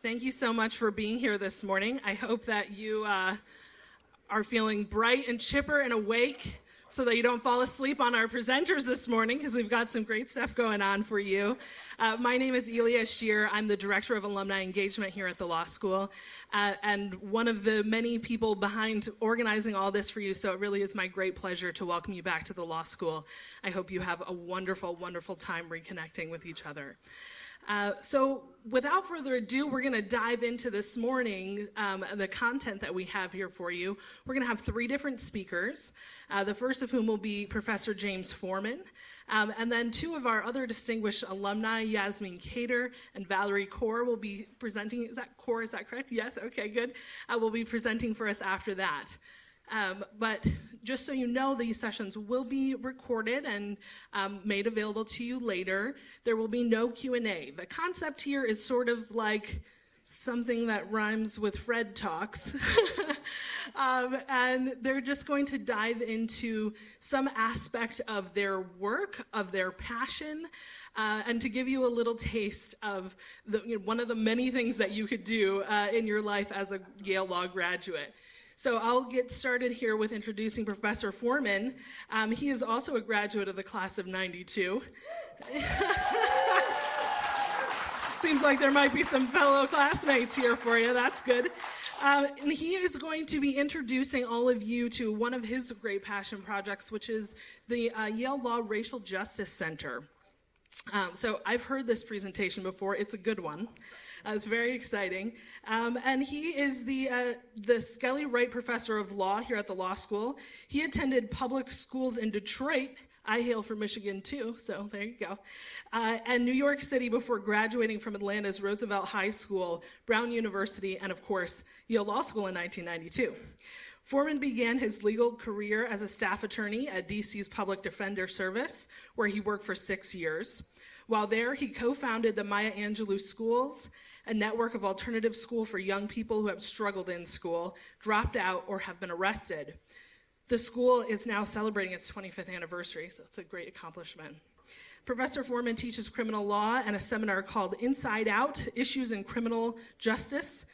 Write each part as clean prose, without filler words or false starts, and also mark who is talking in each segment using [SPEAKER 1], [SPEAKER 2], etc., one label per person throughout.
[SPEAKER 1] Thank you so much for being here this morning. I hope that you are feeling bright and chipper and awake so that you don't fall asleep on our presenters this morning, because we've got some great stuff going on for you. My name is Elia Shear. I'm the Director of Alumni Engagement here at the law school, and one of the many people behind organizing all this for you, so it really is my great pleasure to welcome you back to the law school. I hope you have a wonderful, wonderful time reconnecting with each other. So without further ado, we're going to dive into this morning the content that we have here for you. We're going to have three different speakers, the first of whom will be Professor James Forman, and then two of our other distinguished alumni, Yasmin, Cader, and Valarie Kaur will be presenting. Is that Kaur? Is that correct? Yes? Okay, good. Will be presenting for us after that. But just so you know, these sessions will be recorded and made available to you later. There will be no Q&A. The concept here is sort of like something that rhymes with Fred Talks. And they're just going to dive into some aspect of their work, of their passion, and to give you a little taste of one of the many things that you could do in your life as a Yale Law graduate. So I'll get started here with introducing Professor Forman. He is also a graduate of the class of '92. Seems like there might be some fellow classmates here for you. That's good. And he is going to be introducing all of you to one of his great passion projects, which is the Yale Law Racial Justice Center. So I've heard this presentation before. It's a good one. It's very exciting. And he is the Skelly Wright Professor of Law here at the law school. He attended public schools in Detroit. I hail from Michigan too, so there you go. And New York City before graduating from Atlanta's Roosevelt High School, Brown University, and of course, Yale Law School in 1992. Forman began his legal career as a staff attorney at DC's Public Defender Service, where he worked for 6 years. While there, he co-founded the Maya Angelou Schools, a network of alternative school for young people who have struggled in school, dropped out, or have been arrested. The school is now celebrating its 25th anniversary, so that's a great accomplishment. Professor Forman teaches criminal law and a seminar called Inside Out, Issues in Criminal Justice,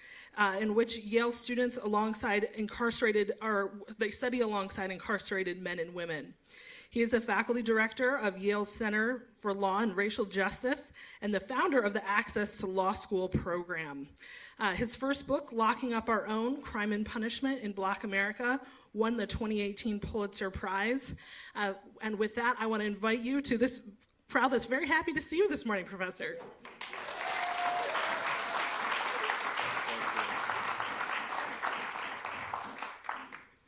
[SPEAKER 1] in which Yale students they study alongside incarcerated men and women. He is a faculty director of Yale's Center for Law and Racial Justice and the founder of the Access to Law School program. His first book, Locking Up Our Own, Crime and Punishment in Black America, won the 2018 Pulitzer Prize. And with that, I want to invite you to this crowd that's very happy to see you this morning, Professor.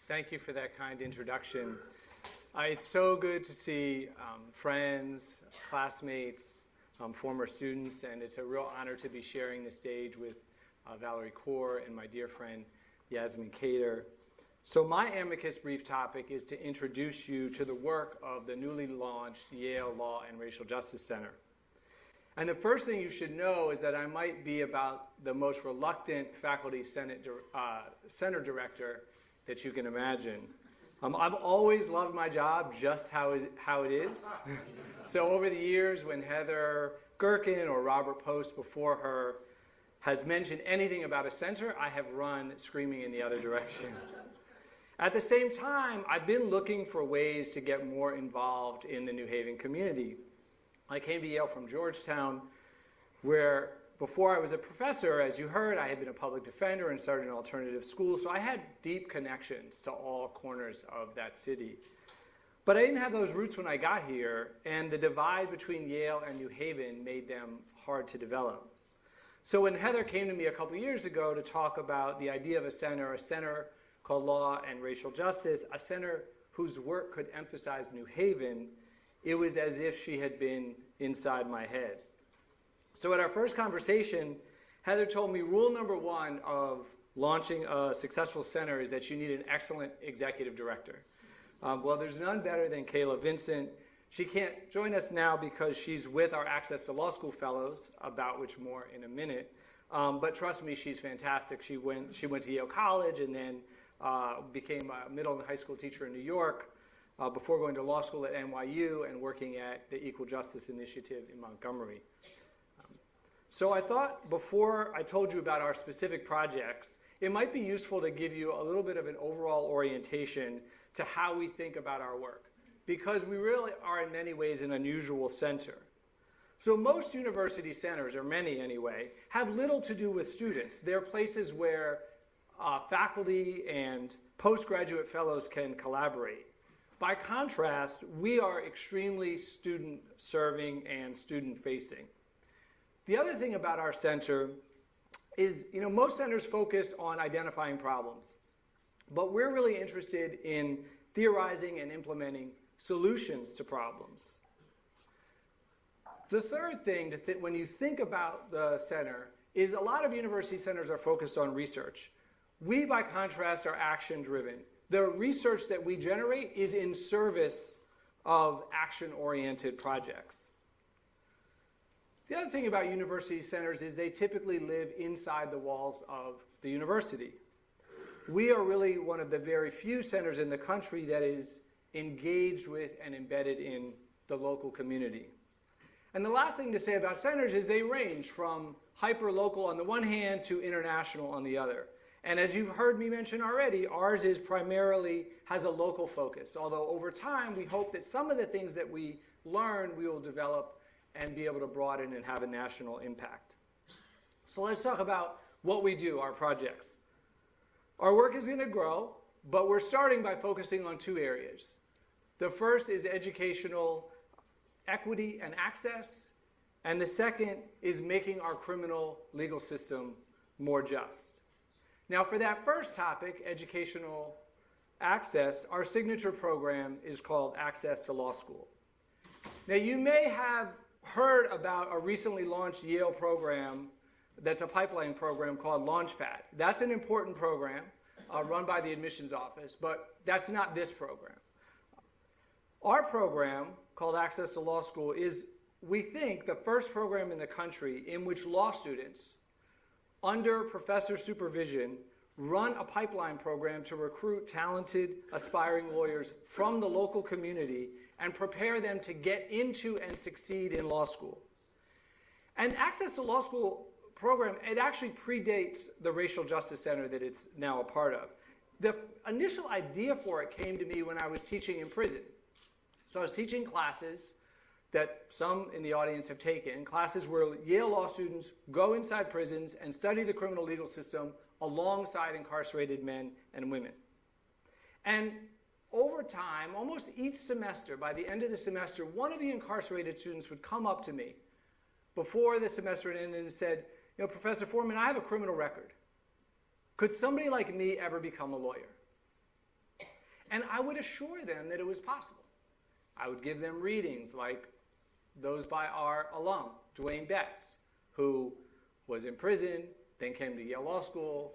[SPEAKER 2] Thank you for that kind introduction. It's so good to see friends, classmates, former students, and it's a real honor to be sharing the stage with Valarie Kaur and my dear friend Yasmin Cader. So my Amicus brief topic is to introduce you to the work of the newly launched Yale Law and Racial Justice Center. And the first thing you should know is that I might be about the most reluctant faculty center director that you can imagine. I've always loved my job just how it is. So over the years, when Heather Gerken or Robert Post before her has mentioned anything about a center, I have run screaming in the other direction. At the same time, I've been looking for ways to get more involved in the New Haven community. I came to Yale from Georgetown, where before I was a professor, as you heard, I had been a public defender and started an alternative school, so I had deep connections to all corners of that city. But I didn't have those roots when I got here, and the divide between Yale and New Haven made them hard to develop. So when Heather came to me a couple years ago to talk about the idea of a center called Law and Racial Justice, a center whose work could emphasize New Haven, it was as if she had been inside my head. So at our first conversation, Heather told me rule number one of launching a successful center is that you need an excellent executive director. Well, there's none better than Kayla Vincent. She can't join us now because she's with our Access to Law School Fellows, about which more in a minute. But trust me, she's fantastic. She went to Yale College and then became a middle and high school teacher in New York before going to law school at NYU and working at the Equal Justice Initiative in Montgomery. So I thought before I told you about our specific projects, it might be useful to give you a little bit of an overall orientation to how we think about our work, because we really are in many ways an unusual center. So most university centers, or many anyway, have little to do with students. They're places where faculty and postgraduate fellows can collaborate. By contrast, we are extremely student-serving and student-facing. The other thing about our center is, most centers focus on identifying problems, but we're really interested in theorizing and implementing solutions to problems. The third thing when you think about the center is a lot of university centers are focused on research. We, by contrast, are action-driven. The research that we generate is in service of action-oriented projects. The other thing about university centers is they typically live inside the walls of the university. We are really one of the very few centers in the country that is engaged with and embedded in the local community. And the last thing to say about centers is they range from hyper-local on the one hand to international on the other. And as you've heard me mention already, ours is primarily has a local focus, although over time we hope that some of the things that we learn we will develop and be able to broaden and have a national impact. So let's talk about what we do, our projects. Our work is going to grow, but we're starting by focusing on two areas. The first is educational equity and access, and the second is making our criminal legal system more just. Now, for that first topic, educational access, our signature program is called Access to Law School. Now, you may have heard about a recently launched Yale program that's a pipeline program called Launchpad. That's an important program run by the admissions office, but that's not this program. Our program, called Access to Law School, is, we think, the first program in the country in which law students, under professor supervision, run a pipeline program to recruit talented, aspiring lawyers from the local community and prepare them to get into and succeed in law school. And Access to Law School program, it actually predates the Racial Justice Center that it's now a part of. The initial idea for it came to me when I was teaching in prison. So I was teaching classes that some in the audience have taken, classes where Yale law students go inside prisons and study the criminal legal system alongside incarcerated men and women. And over time, almost each semester, by the end of the semester, one of the incarcerated students would come up to me before the semester ended and said, Professor Forman, I have a criminal record. Could somebody like me ever become a lawyer? And I would assure them that it was possible. I would give them readings like those by our alum, Dwayne Betts, who was in prison, then came to Yale Law School,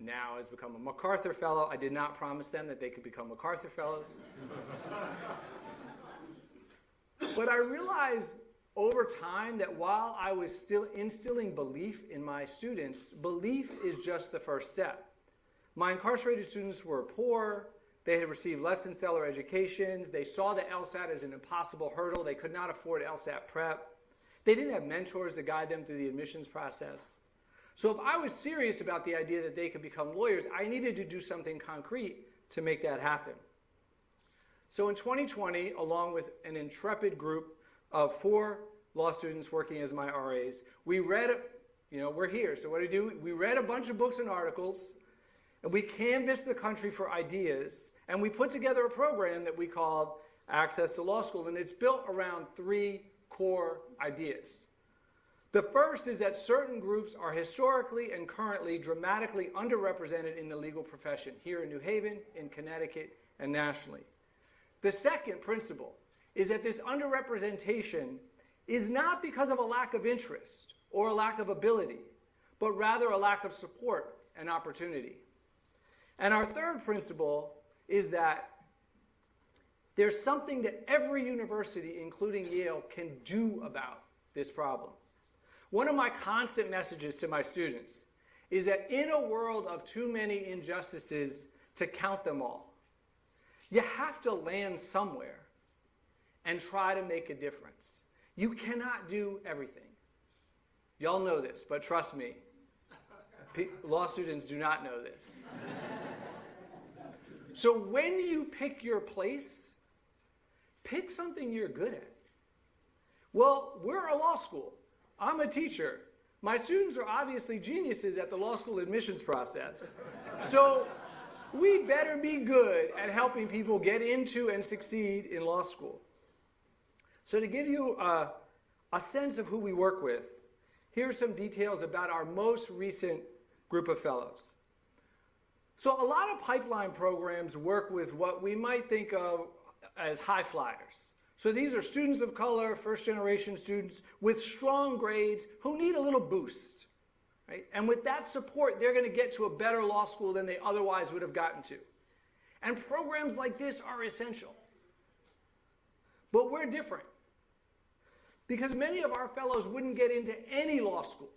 [SPEAKER 2] now has become a MacArthur Fellow. I did not promise them that they could become MacArthur Fellows. But I realized over time that while I was still instilling belief in my students, belief is just the first step. My incarcerated students were poor. They had received less than stellar educations. They saw the LSAT as an impossible hurdle. They could not afford LSAT prep. They didn't have mentors to guide them through the admissions process. So if I was serious about the idea that they could become lawyers, I needed to do something concrete to make that happen. So in 2020, along with an intrepid group of 4 law students working as my RAs, we read, we're here. So what do? We read a bunch of books and articles, and we canvassed the country for ideas, and we put together a program that we called Access to Law School, and it's built around 3 core ideas. The first is that certain groups are historically and currently dramatically underrepresented in the legal profession, here in New Haven, in Connecticut, and nationally. The second principle is that this underrepresentation is not because of a lack of interest or a lack of ability, but rather a lack of support and opportunity. And our third principle is that there's something that every university, including Yale, can do about this problem. One of my constant messages to my students is that in a world of too many injustices to count them all, you have to land somewhere and try to make a difference. You cannot do everything. Y'all know this, but trust me, law students do not know this. So when you pick your place, pick something you're good at. Well, we're a law school. I'm a teacher. My students are obviously geniuses at the law school admissions process. So we better be good at helping people get into and succeed in law school. So to give you a sense of who we work with, here are some details about our most recent group of fellows. So a lot of pipeline programs work with what we might think of as high flyers. So these are students of color, first-generation students with strong grades who need a little boost. Right? And with that support, they're going to get to a better law school than they otherwise would have gotten to. And programs like this are essential. But we're different. Because many of our fellows wouldn't get into any law school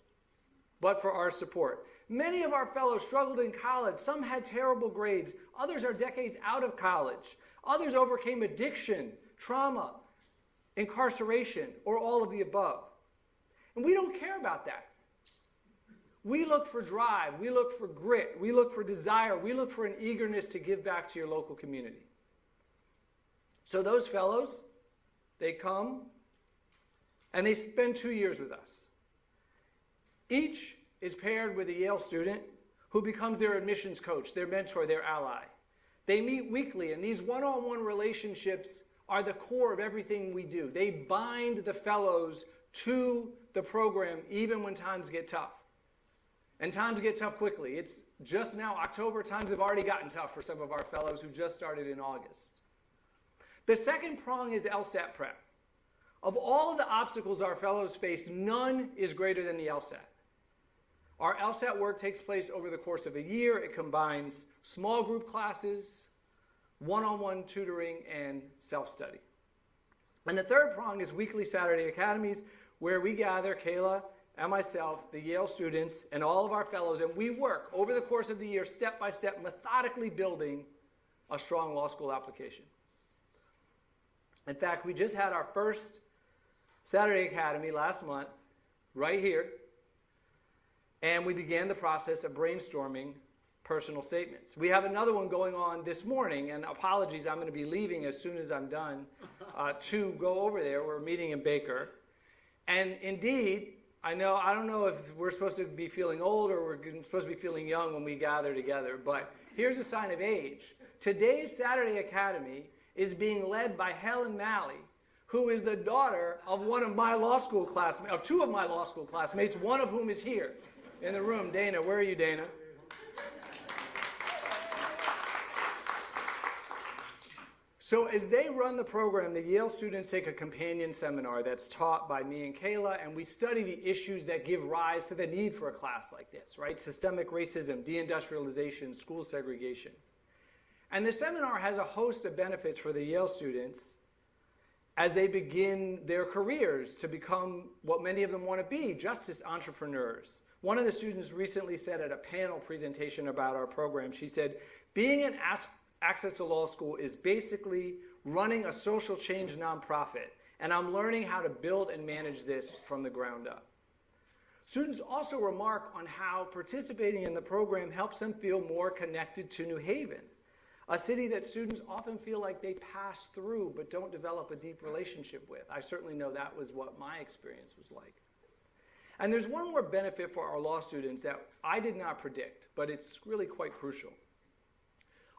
[SPEAKER 2] but for our support. Many of our fellows struggled in college. Some had terrible grades. Others are decades out of college. Others overcame addiction, trauma, incarceration, or all of the above. And we don't care about that. We look for drive. We look for grit. We look for desire. We look for an eagerness to give back to your local community. So those fellows, they come and they spend 2 years with us. Each is paired with a Yale student who becomes their admissions coach, their mentor, their ally. They meet weekly, and these one-on-one relationships are the core of everything we do. They bind the fellows to the program even when times get tough. And times get tough quickly. It's just now October. Times have already gotten tough for some of our fellows who just started in August. The second prong is LSAT prep. Of all of the obstacles our fellows face, none is greater than the LSAT. Our LSAT work takes place over the course of a year. It combines small group classes, one-on-one tutoring, and self-study. And the third prong is weekly Saturday academies, where we gather, Kayla and myself, the Yale students, and all of our fellows, and we work over the course of the year, step by step, methodically building a strong law school application. In fact, we just had our first Saturday Academy last month, right here, and we began the process of brainstorming personal statements. We have another one going on this morning, and apologies, I'm going to be leaving as soon as I'm done to go over there. We're meeting in Baker. And indeed, I don't know if we're supposed to be feeling old or we're supposed to be feeling young when we gather together, but here's a sign of age. Today's Saturday Academy is being led by Helen Malley, who is the daughter of one of my law school classmates, of two of my law school classmates, one of whom is here in the room. Dana, where are you, Dana? So as they run the program, the Yale students take a companion seminar that's taught by me and Kayla, and we study the issues that give rise to the need for a class like this, right? Systemic racism, deindustrialization, school segregation. And the seminar has a host of benefits for the Yale students as they begin their careers to become what many of them want to be, justice entrepreneurs. One of the students recently said at a panel presentation about our program, she said, being an Access to Law School is basically running a social change nonprofit, and I'm learning how to build and manage this from the ground up. Students also remark on how participating in the program helps them feel more connected to New Haven, a city that students often feel like they pass through but don't develop a deep relationship with. I certainly know that was what my experience was like. And there's one more benefit for our law students that I did not predict, but it's really quite crucial.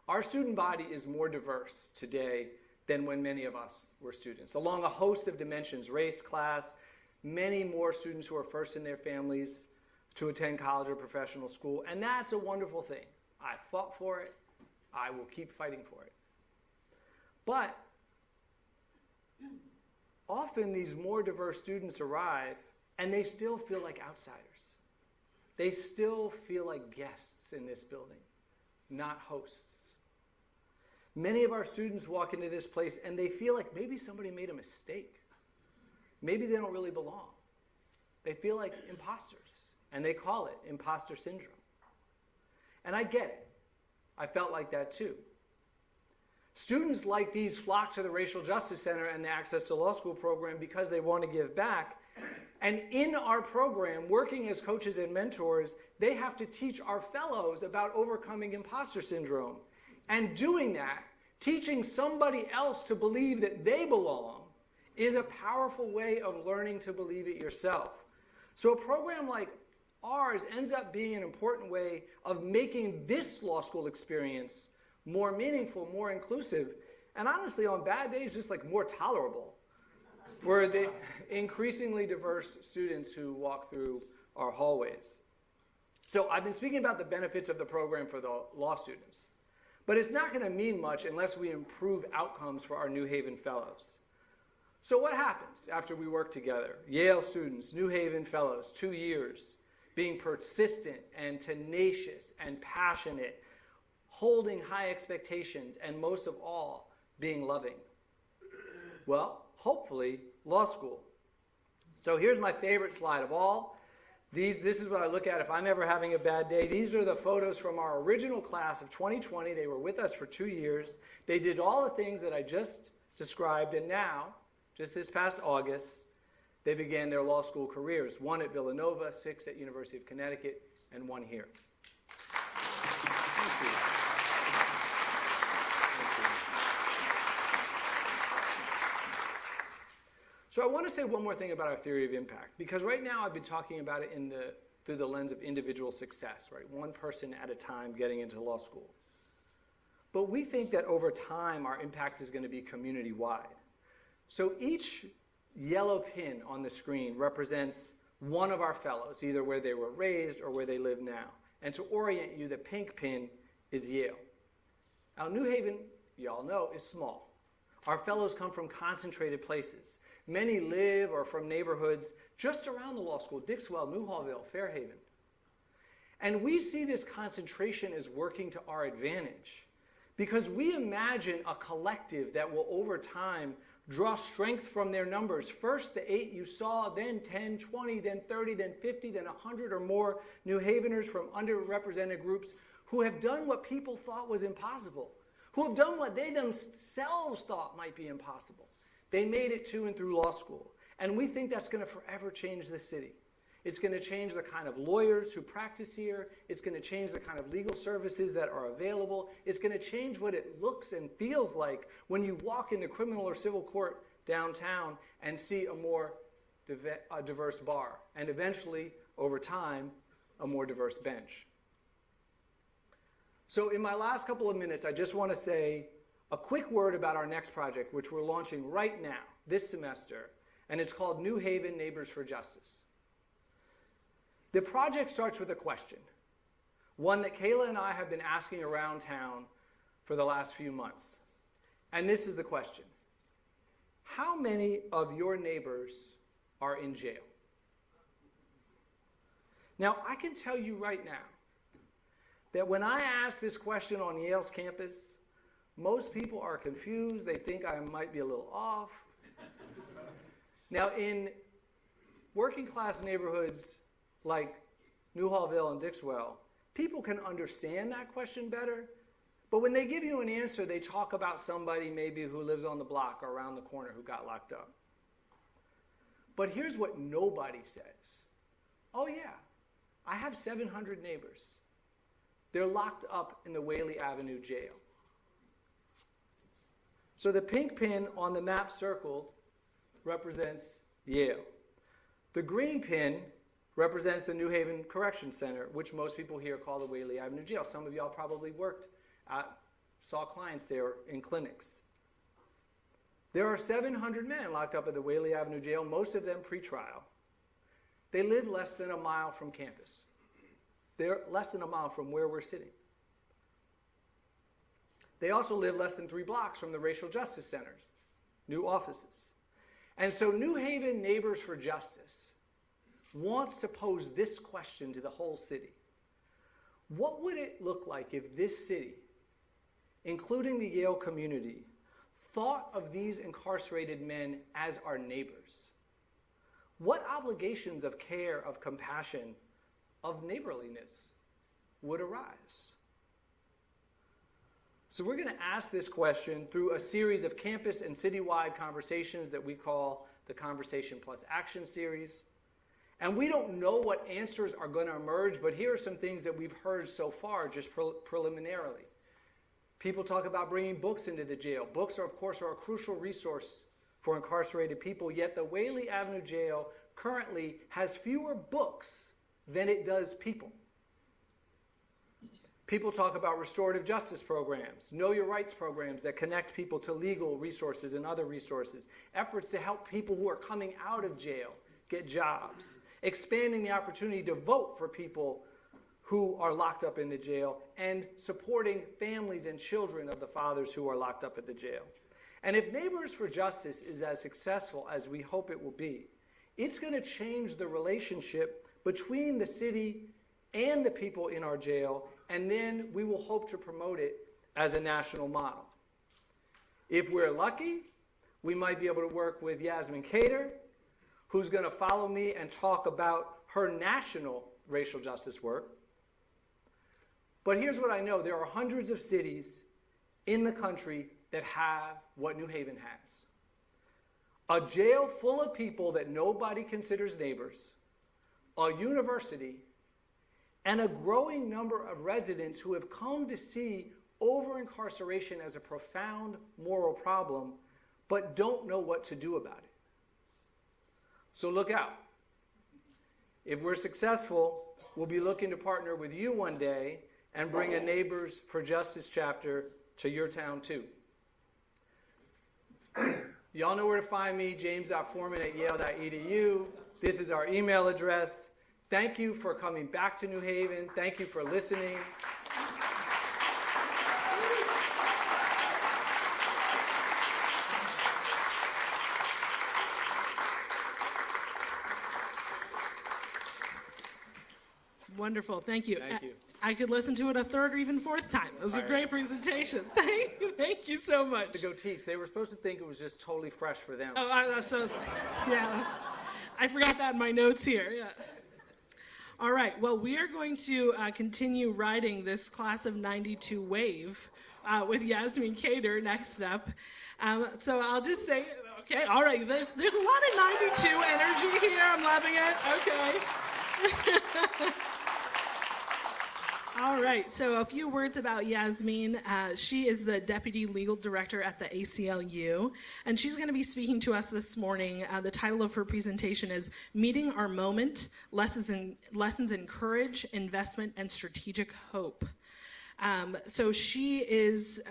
[SPEAKER 2] Our student body is more diverse today than when many of us were students, along a host of dimensions: race, class, many more students who are first in their families to attend college or professional school, and that's a wonderful thing. I fought for it. I will keep fighting for it. But often these more diverse students arrive and they still feel like outsiders. They still feel like guests in this building, not hosts. Many of our students walk into this place and they feel like maybe somebody made a mistake. Maybe they don't really belong. They feel like imposters, and they call it imposter syndrome. And I get it. I felt like that too. Students like these flock to the Racial Justice Center and the Access to Law School program because they want to give back, And in our program, working as coaches and mentors, they have to teach our fellows about overcoming imposter syndrome. And doing that, teaching somebody else to believe that they belong, is a powerful way of learning to believe it yourself. So a program like ours ends up being an important way of making this law school experience more meaningful, more inclusive, and honestly, on bad days, just like more tolerable for the increasingly diverse students who walk through our hallways. So I've been speaking about the benefits of the program for the law students, but it's not going to mean much unless we improve outcomes for our New Haven fellows. So what happens after we work together? Yale students, New Haven fellows, 2 years, being persistent and tenacious and passionate, holding high expectations, and most of all, being loving. Well, hopefully, law school. So here's my favorite slide of all. This is what I look at if I'm ever having a bad day. These are the photos from our original class of 2020. They were with us for 2 years. They did all the things that I just described, and now, just this past August, they began their law school careers, 1 at Villanova, 6 at University of Connecticut, and 1 here. Thank you. So I want to say one more thing about our theory of impact, because right now I've been talking about it through the lens of individual success, right? One person at a time getting into law school. But we think that over time our impact is going to be community-wide. So each yellow pin on the screen represents one of our fellows, either where they were raised or where they live now. And to orient you, the pink pin is Yale. Now New Haven, you all know, is small. Our fellows come from concentrated places. Many live or from neighborhoods just around the law school, Dixwell, Newhallville, Fairhaven. And we see this concentration as working to our advantage because we imagine a collective that will over time draw strength from their numbers. First the 8 you saw, then 10, 20, then 30, then 50, then 100 or more New Haveners from underrepresented groups who have done what people thought was impossible, who have done what they themselves thought might be impossible. They made it to and through law school. And we think that's going to forever change the city. It's going to change the kind of lawyers who practice here. It's going to change the kind of legal services that are available. It's going to change what it looks and feels like when you walk into criminal or civil court downtown and see a more diverse bar. And eventually, over time, a more diverse bench. So in my last couple of minutes, I just want to say a quick word about our next project, which we're launching right now, this semester, and it's called New Haven Neighbors for Justice. The project starts with a question, one that Kayla and I have been asking around town for the last few months. And this is the question: how many of your neighbors are in jail? Now, I can tell you right now that when I ask this question on Yale's campus, most people are confused. They think I might be a little off. Now, in working class neighborhoods like Newhallville and Dixwell, people can understand that question better. But when they give you an answer, they talk about somebody maybe who lives on the block or around the corner who got locked up. But here's what nobody says. Oh yeah, I have 700 neighbors. They're locked up in the Whaley Avenue jail. So the pink pin on the map circled represents Yale. The green pin represents the New Haven Correction Center, which most people here call the Whaley Avenue Jail. Some of y'all probably saw clients there in clinics. There are 700 men locked up at the Whaley Avenue Jail, most of them pretrial. They live less than a mile from campus. They're less than a mile from where we're sitting. They also live less than 3 blocks from the racial justice centers, new offices. And so New Haven Neighbors for Justice wants to pose this question to the whole city. What would it look like if this city, including the Yale community, thought of these incarcerated men as our neighbors? What obligations of care, of compassion, of neighborliness would arise? So we're going to ask this question through a series of campus and citywide conversations that we call the Conversation Plus Action series. And we don't know what answers are going to emerge, but here are some things that we've heard so far, just preliminarily. People talk about bringing books into the jail. Books, of course, are a crucial resource for incarcerated people, yet the Whaley Avenue Jail currently has fewer books than it does people. People talk about restorative justice programs, know your rights programs that connect people to legal resources and other resources, efforts to help people who are coming out of jail get jobs, expanding the opportunity to vote for people who are locked up in the jail, and supporting families and children of the fathers who are locked up at the jail. And if Neighbors for Justice is as successful as we hope it will be, it's going to change the relationship between the city and the people in our jail, and then we will hope to promote it as a national model. If we're lucky, we might be able to work with Yasmin Cader, who's going to follow me and talk about her national racial justice work. But here's what I know. There are hundreds of cities in the country that have what New Haven has. A jail full of people that nobody considers neighbors, a university, and a growing number of residents who have come to see over-incarceration as a profound moral problem, but don't know what to do about it. So look out. If we're successful, we'll be looking to partner with you one day and bring a Neighbors for Justice chapter to your town too. Y'all know where to find me, james.forman@yale.edu. This is our email address. Thank you for coming back to New Haven. Thank you for listening.
[SPEAKER 1] Wonderful. Thank you.
[SPEAKER 2] Thank you.
[SPEAKER 1] I could listen to it a third or even fourth time. It was a great presentation. Thank you so much.
[SPEAKER 2] To go teach. They were supposed to think it was just totally fresh for them.
[SPEAKER 1] Oh, I forgot that in my notes here. Yeah. All right. Well, we are going to continue riding this class of 92 wave with Yasmin Cader next up. So I'll just say, okay, all right. There's a lot of 92 energy here. I'm loving it. Okay. All right, so a few words about Yasmin. She is the Deputy Legal Director at the ACLU, and she's going to be speaking to us this morning. The title of her presentation is Meeting Our Moment, Lessons in Courage, Investment, and Strategic Hope. So she is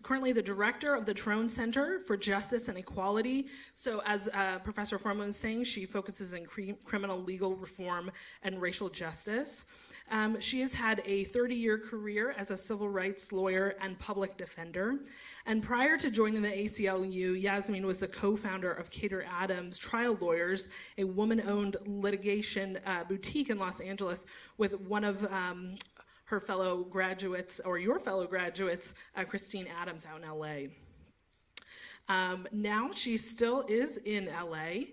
[SPEAKER 1] currently the director of the Trone Center for Justice and Equality. So as Professor Forman was saying, she focuses on criminal legal reform and racial justice. She has had a 30-year career as a civil rights lawyer and public defender. And prior to joining the ACLU, Yasmin was the co-founder of Cader Adams Trial Lawyers, a woman-owned litigation boutique in Los Angeles, with one of her fellow graduates, or your fellow graduates, Christine Adams, out in LA. Now she still is in LA,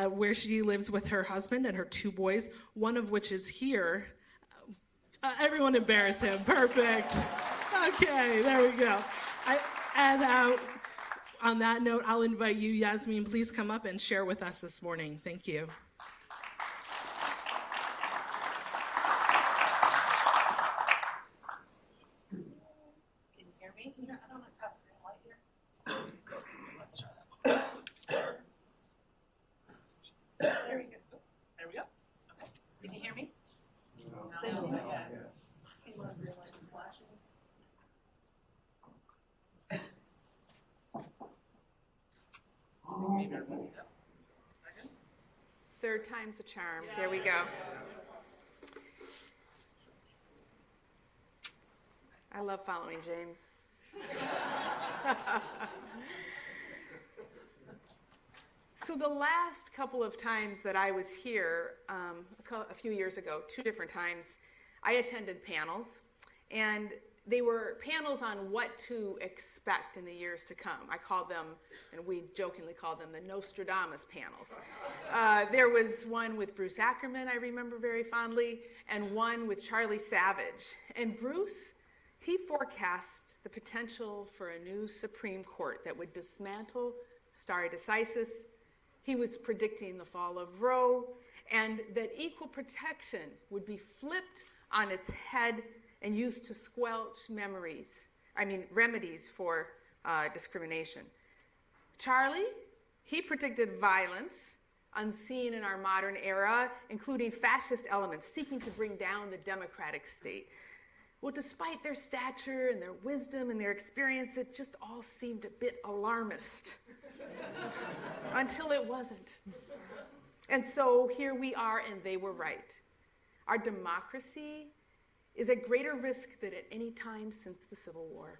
[SPEAKER 1] where she lives with her husband and her two boys, one of which is here. Everyone embarrass him. Perfect. Okay, there we go. On that note, I'll invite you, Yasmin, please come up and share with us this morning. Thank you.
[SPEAKER 3] Can you hear me? I don't know if I have a light here. Let's try that. There we go. There we go. Okay. Can you hear me? No.
[SPEAKER 4] Third time's a charm. There we go. I love following James. So the last couple of times that I was here, a few years ago, 2 different times, I attended panels, and they were panels on what to expect in the years to come. I called them, and we jokingly called them the Nostradamus panels. There was one with Bruce Ackerman, I remember very fondly, and one with Charlie Savage. And Bruce, he forecast the potential for a new Supreme Court that would dismantle stare decisis, He was predicting the fall of Roe, and that equal protection would be flipped on its head and used to squelch remedies for discrimination. Charlie, he predicted violence unseen in our modern era, including fascist elements seeking to bring down the democratic state. Well, despite their stature and their wisdom and their experience, it just all seemed a bit alarmist until it wasn't. And so here we are, and they were right. Our democracy is at greater risk than at any time since the Civil War.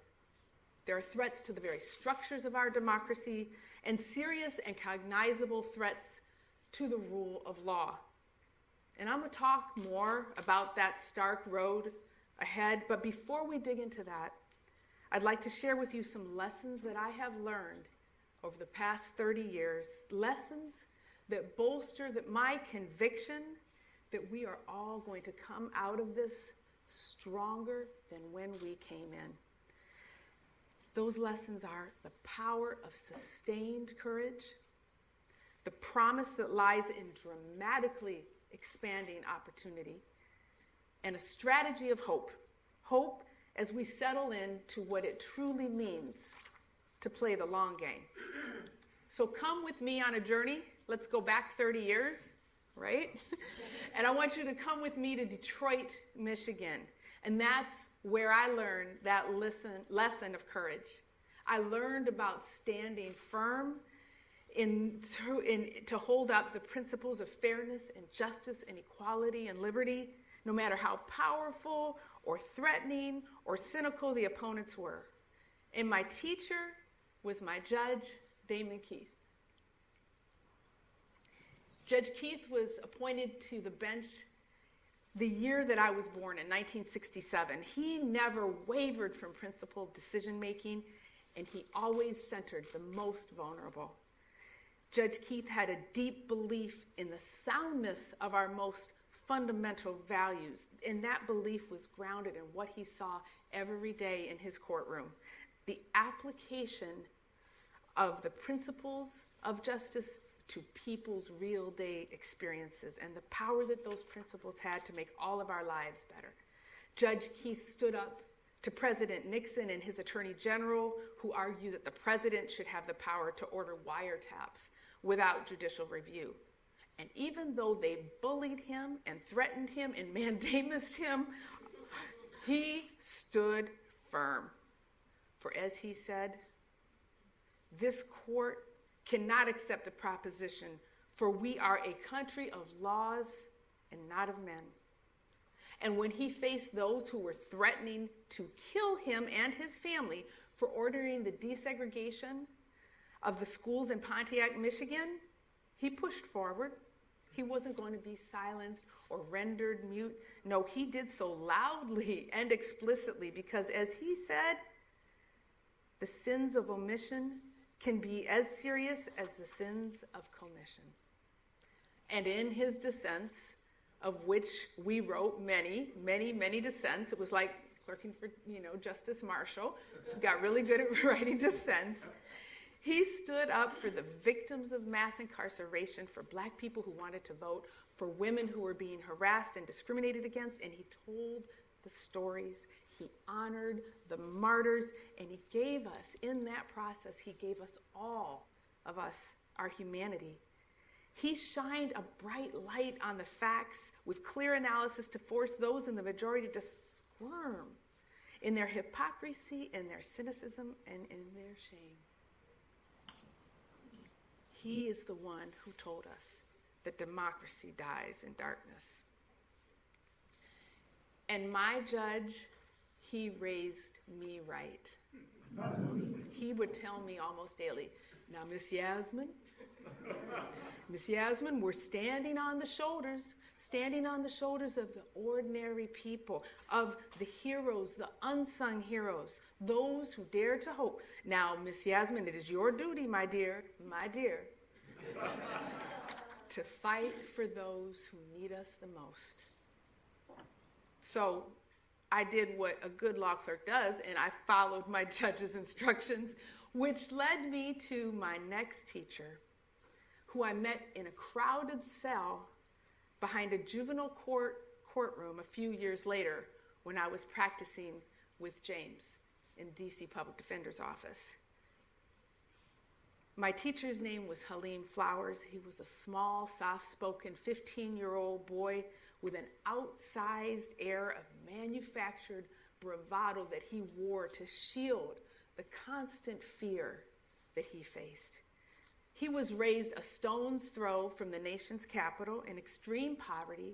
[SPEAKER 4] There are threats to the very structures of our democracy and serious and cognizable threats to the rule of law. And I'm going to talk more about that stark road ahead, but before we dig into that, I'd like to share with you some lessons that I have learned over the past 30 years, lessons that bolster my conviction that we are all going to come out of this stronger than when we came in. Those lessons are the power of sustained courage, the promise that lies in dramatically expanding opportunity, and a strategy of hope. Hope as we settle into what it truly means to play the long game. So come with me on a journey. Let's go back 30 years, right? And I want you to come with me to Detroit, Michigan. And that's where I learned that lesson of courage. I learned about standing firm to hold up the principles of fairness and justice and equality and liberty, no matter how powerful or threatening or cynical the opponents were. And my teacher was my judge, Damon Keith. Judge Keith was appointed to the bench the year that I was born, in 1967. He never wavered from principled decision-making, and he always centered the most vulnerable. Judge Keith had a deep belief in the soundness of our most fundamental values, and that belief was grounded in what he saw every day in his courtroom. The application of the principles of justice to people's real day experiences and the power that those principles had to make all of our lives better. Judge Keith stood up to President Nixon and his Attorney General, who argued that the president should have the power to order wiretaps without judicial review. And even though they bullied him and threatened him and mandamused him, he stood firm. For as he said, this court cannot accept the proposition, for we are a country of laws and not of men. And when he faced those who were threatening to kill him and his family for ordering the desegregation of the schools in Pontiac, Michigan, he pushed forward. He wasn't going to be silenced or rendered mute. No, he did so loudly and explicitly because, as he said, the sins of omission can be as serious as the sins of commission. And in his dissents, of which we wrote many, many, many dissents, it was like clerking for, Justice Marshall, got really good at writing dissents. He stood up for the victims of mass incarceration, for black people who wanted to vote, for women who were being harassed and discriminated against, and he told the stories. He honored the martyrs, and he gave us, in that process, he gave us all of us our humanity. He shined a bright light on the facts with clear analysis to force those in the majority to squirm in their hypocrisy, in their cynicism, and in their shame. He is the one who told us that democracy dies in darkness. And my judge, he raised me right. He would tell me almost daily, now, Miss Yasmin, we're standing on the shoulders of the ordinary people, of the heroes, the unsung heroes, those who dare to hope. Now, Miss Yasmin, it is your duty, my dear, to fight for those who need us the most. So I did what a good law clerk does, and I followed my judge's instructions, which led me to my next teacher, who I met in a crowded cell behind a juvenile courtroom a few years later when I was practicing with James in DC Public Defender's office. My teacher's name was Halim Flowers. He was a small, soft-spoken 15-year-old boy with an outsized air of manufactured bravado that he wore to shield the constant fear that he faced. He was raised a stone's throw from the nation's capital in extreme poverty,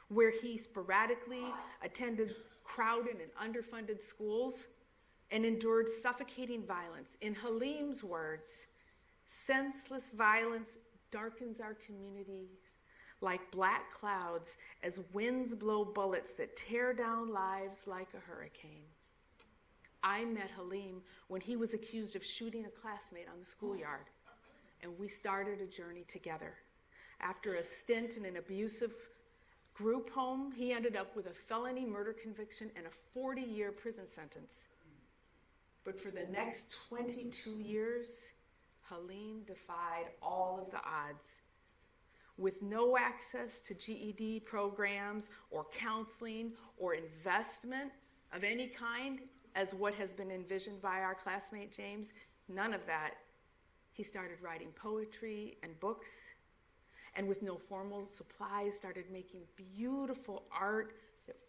[SPEAKER 4] where he sporadically attended crowded and underfunded schools and endured suffocating violence. In Halim's words, senseless violence darkens our community like black clouds as winds blow bullets that tear down lives like a hurricane. I met Halim when he was accused of shooting a classmate on the schoolyard, and we started a journey together. After a stint in an abusive group home, he ended up with a felony murder conviction and a 40-year prison sentence. But for the next 22 years, Halim defied all of the odds. With no access to GED programs or counseling or investment of any kind, as what has been envisioned by our classmate James, none of that, he started writing poetry and books, and with no formal supplies, started making beautiful art,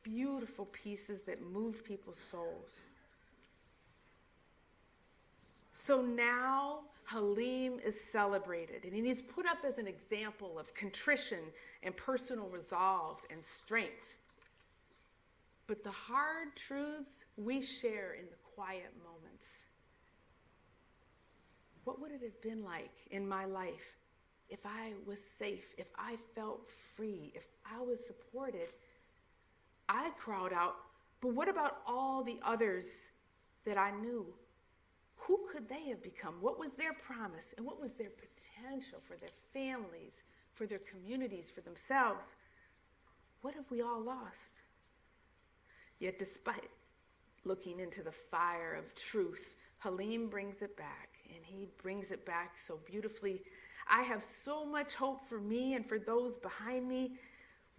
[SPEAKER 4] beautiful pieces that moved people's souls. So now Halim is celebrated, and he is put up as an example of contrition and personal resolve and strength. But the hard truths we share in the quiet moments. What would it have been like in my life if I was safe, if I felt free, if I was supported? I cried out, but what about all the others that I knew? Who could they have become? What was their promise? And what was their potential for their families, for their communities, for themselves? What have we all lost? Yet despite looking into the fire of truth, Halim brings it back, and he brings it back so beautifully. I have so much hope for me and for those behind me.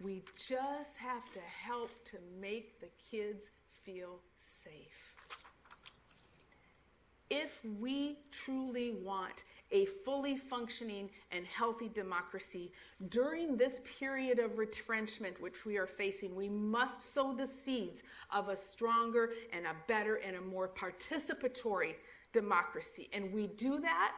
[SPEAKER 4] We just have to help to make the kids feel safe. If we truly want a fully functioning and healthy democracy during this period of retrenchment which we are facing, we must sow the seeds of a stronger and a better and a more participatory democracy. And we do that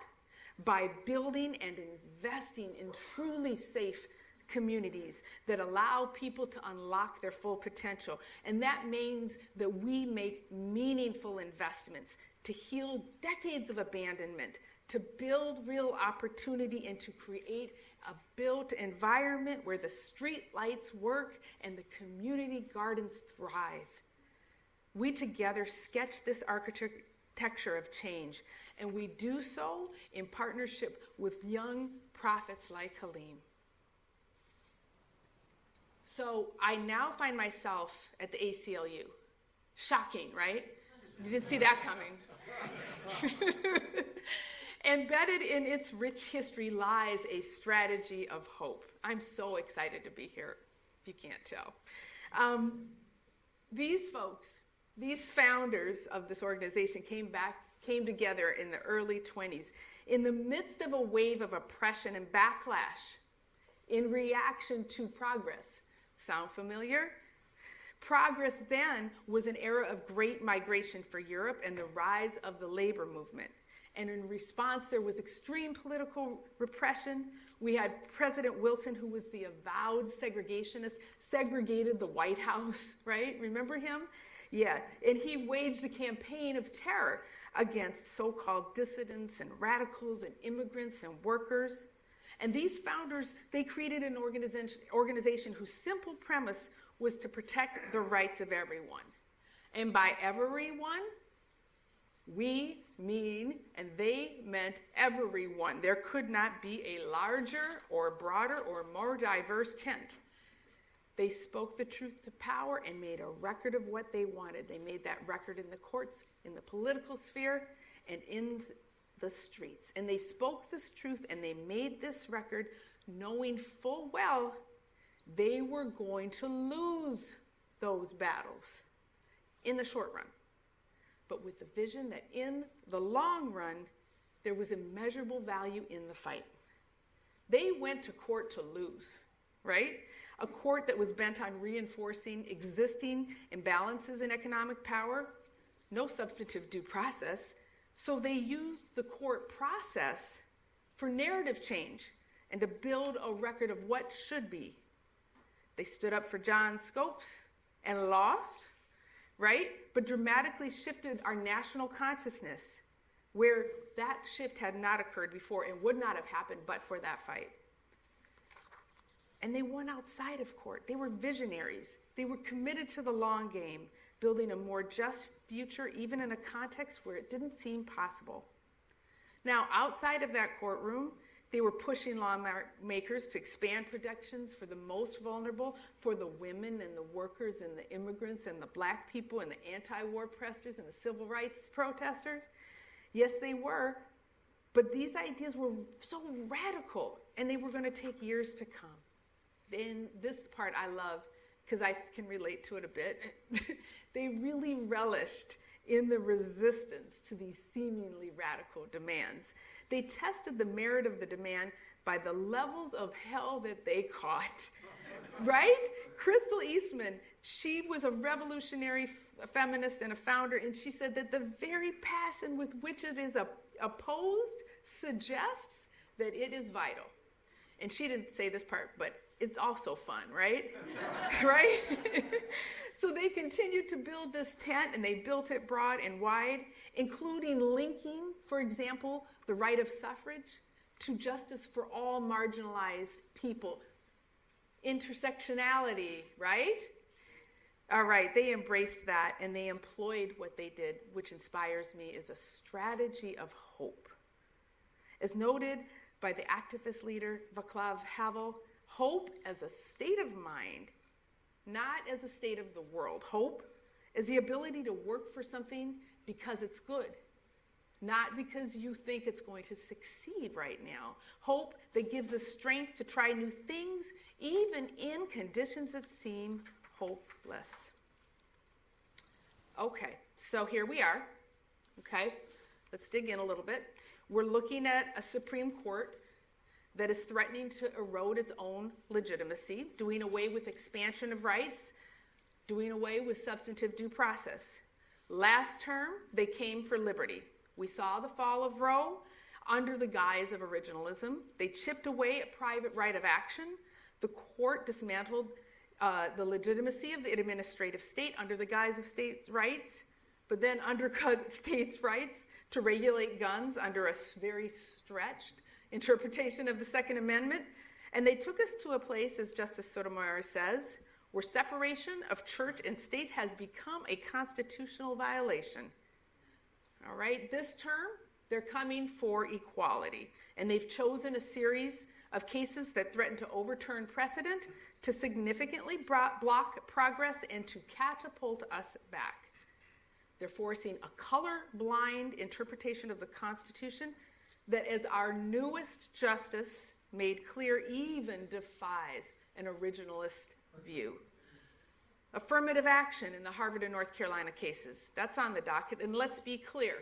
[SPEAKER 4] by building and investing in truly safe communities that allow people to unlock their full potential. And that means that we make meaningful investments to heal decades of abandonment, to build real opportunity, and to create a built environment where the street lights work and the community gardens thrive. We together sketch this architecture of change, and we do so in partnership with young prophets like Halim. So I now find myself at the ACLU. Shocking, right? You didn't see that coming. Embedded in its rich history lies a strategy of hope. I'm so excited to be here, if you can't tell. These folks, these founders of this organization came together in the early 20s in the midst of a wave of oppression and backlash in reaction to progress. Sound familiar? Progress then was an era of great migration for Europe and the rise of the labor movement. And in response, there was extreme political repression. We had President Wilson, who was the avowed segregationist, segregated the White House, right? Remember him? Yeah, and he waged a campaign of terror against so-called dissidents and radicals and immigrants and workers. And these founders, they created an organization whose simple premise was to protect the rights of everyone. And by everyone, we mean, and they meant everyone. There could not be a larger or broader or more diverse tent. They spoke the truth to power and made a record of what they wanted. They made that record in the courts, in the political sphere, and in the streets. And they spoke this truth and they made this record knowing full well they were going to lose those battles in the short run, but with the vision that in the long run, there was immeasurable value in the fight. They went to court to lose, right? A court that was bent on reinforcing existing imbalances in economic power, no substantive due process. So they used the court process for narrative change and to build a record of what should be. They stood up for John Scopes and lost, right? But dramatically shifted our national consciousness where that shift had not occurred before and would not have happened but for that fight. And they won outside of court. They were visionaries. They were committed to the long game, building a more just future, even in a context where it didn't seem possible. Now, outside of that courtroom, they were pushing lawmakers to expand protections for the most vulnerable, for the women and the workers and the immigrants and the black people and the anti-war protesters and the civil rights protesters. Yes, they were, but these ideas were so radical, and they were going to take years to come. And this part I love, because I can relate to it a bit. They really relished in the resistance to these seemingly radical demands. They tested the merit of the demand by the levels of hell that they caught, right? Crystal Eastman, she was a revolutionary feminist and a founder, and she said that the very passion with which it is opposed suggests that it is vital. And she didn't say this part, but it's also fun, right? Right? So they continued to build this tent, and they built it broad and wide, including linking, for example, the right of suffrage to justice for all marginalized people. Intersectionality, right? All right, they embraced that, and they employed what they did, which inspires me, is a strategy of hope. As noted by the activist leader Václav Havel, hope as a state of mind, not as a state of the world. Hope is the ability to work for something because it's good, not because you think it's going to succeed right now. Hope that gives us strength to try new things, even in conditions that seem hopeless. Okay, so here we are. Okay, let's dig in a little bit. We're looking at a Supreme Court that is threatening to erode its own legitimacy, doing away with expansion of rights, doing away with substantive due process. Last term, they came for liberty. We saw the fall of Roe under the guise of originalism. They chipped away at private right of action. The court dismantled the legitimacy of the administrative state under the guise of states' rights, but then undercut states' rights to regulate guns under a very stretched interpretation of the Second Amendment. And they took us to a place, as Justice Sotomayor says, where separation of church and state has become a constitutional violation. All right, this term, they're coming for equality. And they've chosen a series of cases that threaten to overturn precedent, to significantly block progress, and to catapult us back. They're forcing a color-blind interpretation of the Constitution that, as our newest justice made clear, even defies an originalist view. Affirmative action in the Harvard and North Carolina cases, that's on the docket. And let's be clear,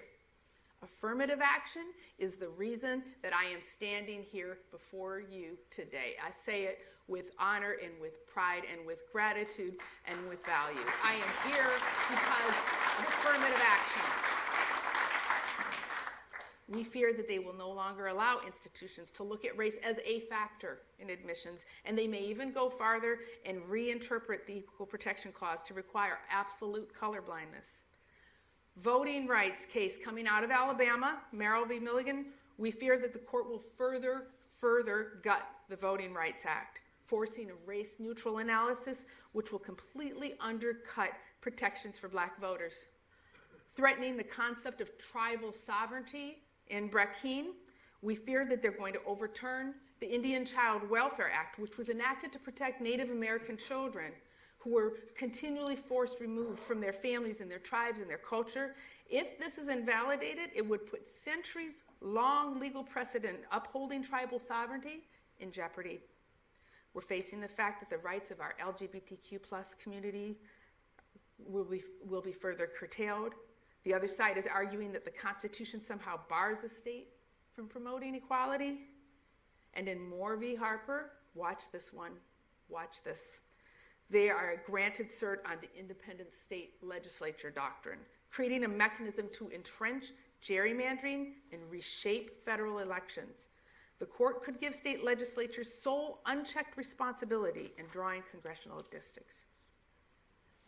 [SPEAKER 4] affirmative action is the reason that I am standing here before you today. I say it with honor and with pride and with gratitude and with value. I am here because of affirmative action. We fear that they will no longer allow institutions to look at race as a factor in admissions, and they may even go farther and reinterpret the Equal Protection Clause to require absolute colorblindness. Voting rights case coming out of Alabama, Merrill v. Milligan, we fear that the court will further gut the Voting Rights Act, forcing a race-neutral analysis which will completely undercut protections for black voters. Threatening the concept of tribal sovereignty in Brackeen, we fear that they're going to overturn the Indian Child Welfare Act, which was enacted to protect Native American children who were continually forced removed from their families and their tribes and their culture. If this is invalidated, it would put centuries long legal precedent upholding tribal sovereignty in jeopardy. We're facing the fact that the rights of our LGBTQ plus community will be further curtailed. The other side is arguing that the Constitution somehow bars the state from promoting equality. And in Moore v. Harper, watch this one, watch this. They are granted cert on the independent state legislature doctrine, creating a mechanism to entrench gerrymandering and reshape federal elections. The court could give state legislatures sole unchecked responsibility in drawing congressional districts.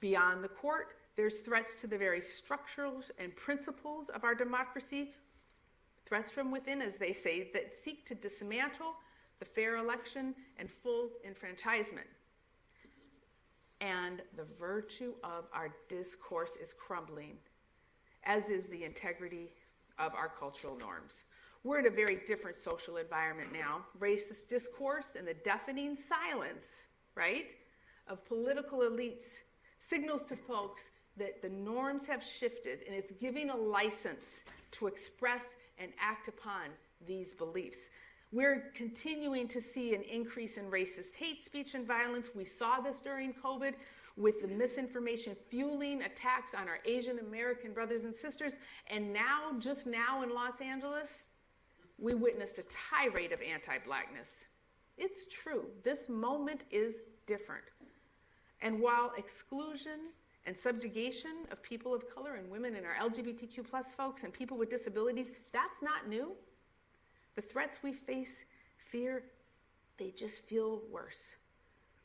[SPEAKER 4] Beyond the court, there's threats to the very structures and principles of our democracy, threats from within, as they say, that seek to dismantle the fair election and full enfranchisement. And the virtue of our discourse is crumbling, as is the integrity of our cultural norms. We're in a very different social environment now. Racist discourse and the deafening silence, right, of political elites signals to folks that the norms have shifted, and it's giving a license to express and act upon these beliefs. We're continuing to see an increase in racist hate speech and violence. We saw this during COVID with the misinformation fueling attacks on our Asian American brothers and sisters. And now, just now in Los Angeles, we witnessed a tirade of anti-Blackness. It's true. This moment is different. And while exclusion and subjugation of people of color and women and our LGBTQ plus folks and people with disabilities, that's not new. The threats we face, fear, they just feel worse.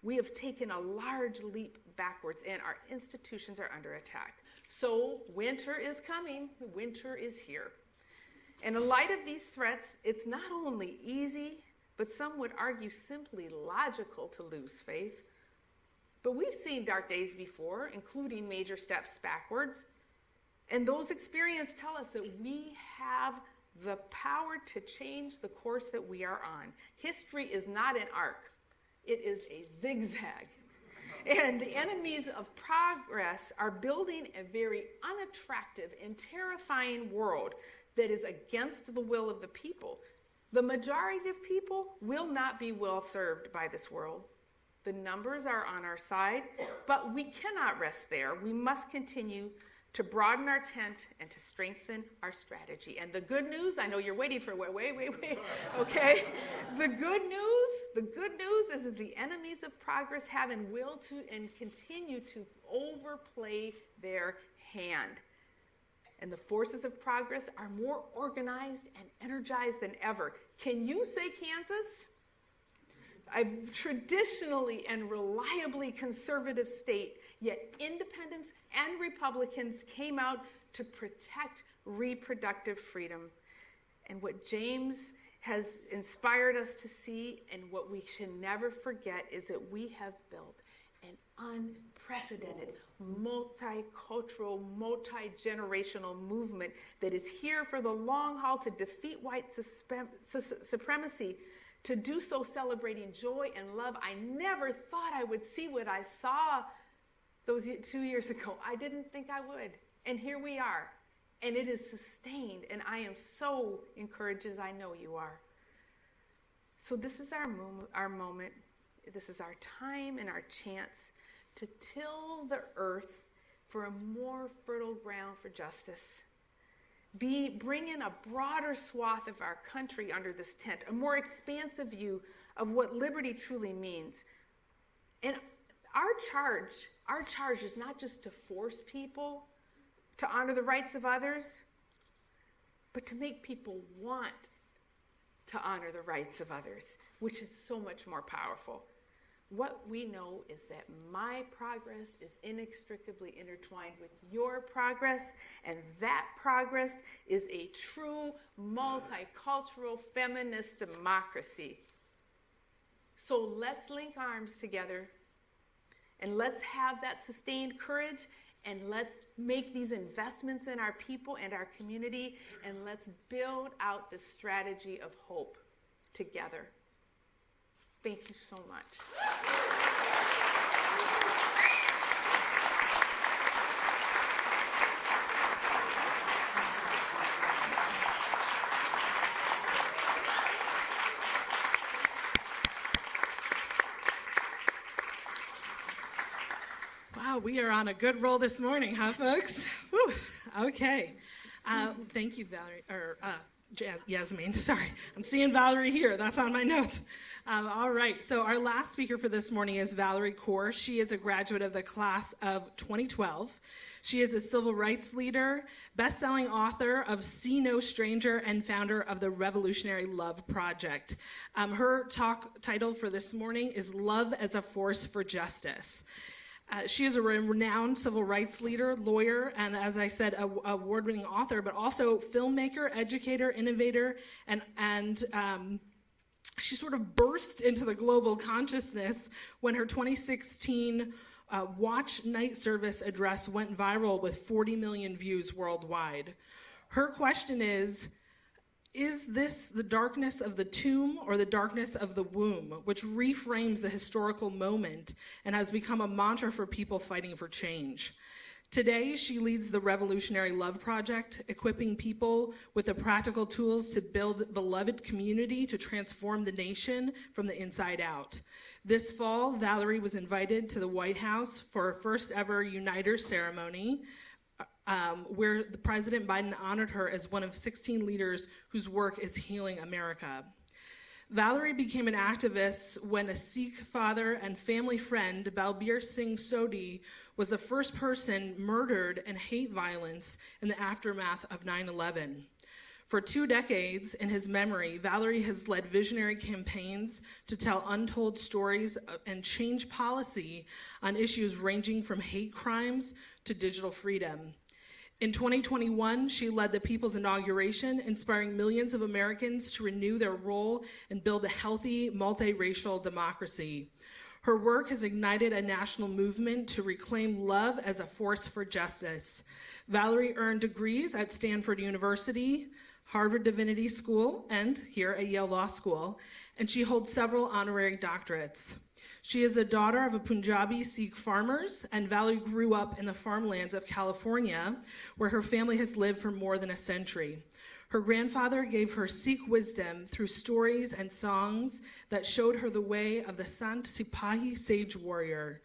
[SPEAKER 4] We have taken a large leap backwards and our institutions are under attack. So winter is coming, winter is here. And in light of these threats, it's not only easy, but some would argue simply logical to lose faith. But we've seen dark days before, including major steps backwards. And those experiences tell us that we have the power to change the course that we are on. History is not an arc. It is a zigzag. And the enemies of progress are building a very unattractive and terrifying world that is against the will of the people. The majority of people will not be well served by this world. The numbers are on our side, but we cannot rest there. We must continue to broaden our tent and to strengthen our strategy. And the good news, I know you're waiting for wait, okay? The good news is that the enemies of progress have and will to and continue to overplay their hand. And the forces of progress are more organized and energized than ever. Can you say Kansas? A traditionally and reliably conservative state, yet independents and Republicans came out to protect reproductive freedom. And what James has inspired us to see, and what we should never forget, is that we have built an unprecedented, multicultural, multi-generational movement that is here for the long haul to defeat white supremacy, to do so celebrating joy and love. I never thought I would see what I saw those 2 years ago. I didn't think I would. And here we are. And it is sustained. And I am so encouraged, as I know you are. So this is our moment. This is our time and our chance to till the earth for a more fertile ground for justice. Bring in a broader swath of our country under this tent, a more expansive view of what liberty truly means. And our charge is not just to force people to honor the rights of others, but to make people want to honor the rights of others, which is so much more powerful. What we know is that my progress is inextricably intertwined with your progress, and that progress is a true multicultural feminist democracy. So let's link arms together, and let's have that sustained courage, and let's make these investments in our people and our community, and let's build out the strategy of hope together. Thank you so much.
[SPEAKER 1] Wow, we are on a good roll this morning, huh, folks? Whew. Okay. Thank you, Yasmin. Sorry, I'm seeing Valarie here. That's on my notes. All right, so our last speaker for this morning is Valarie Kaur. She is a graduate of the class of 2012. She is a civil rights leader, best-selling author of See No Stranger, and founder of the Revolutionary Love Project. Her talk title for this morning is Love as a Force for Justice. She is a renowned civil rights leader, lawyer, and as I said, a award-winning author, but also filmmaker, educator, innovator, and she sort of burst into the global consciousness when her 2016 Watch Night Service address went viral with 40 million views worldwide. Her question is this the darkness of the tomb or the darkness of the womb, which reframes the historical moment and has become a mantra for people fighting for change? Today, she leads the Revolutionary Love Project, equipping people with the practical tools to build beloved community to transform the nation from the inside out. This fall, Valarie was invited to the White House for her first ever Uniter ceremony, where the President Biden honored her as one of 16 leaders whose work is healing America. Valarie became an activist when a Sikh father and family friend, Balbir Singh Sodhi, was the first person murdered in hate violence in the aftermath of 9/11. For 2 decades, in his memory, Valarie has led visionary campaigns to tell untold stories and change policy on issues ranging from hate crimes to digital freedom. In 2021, she led the People's Inauguration, inspiring millions of Americans to renew their role and build a healthy, multiracial democracy. Her work has ignited a national movement to reclaim love as a force for justice. Valarie earned degrees at Stanford University, Harvard Divinity School, and here at Yale Law School, and she holds several honorary doctorates. She is a daughter of a Punjabi Sikh farmers, and Valarie grew up in the farmlands of California, where her family has lived for more than a century. Her grandfather gave her Sikh wisdom through stories and songs that showed her the way of the Sant Sipahi sage warrior.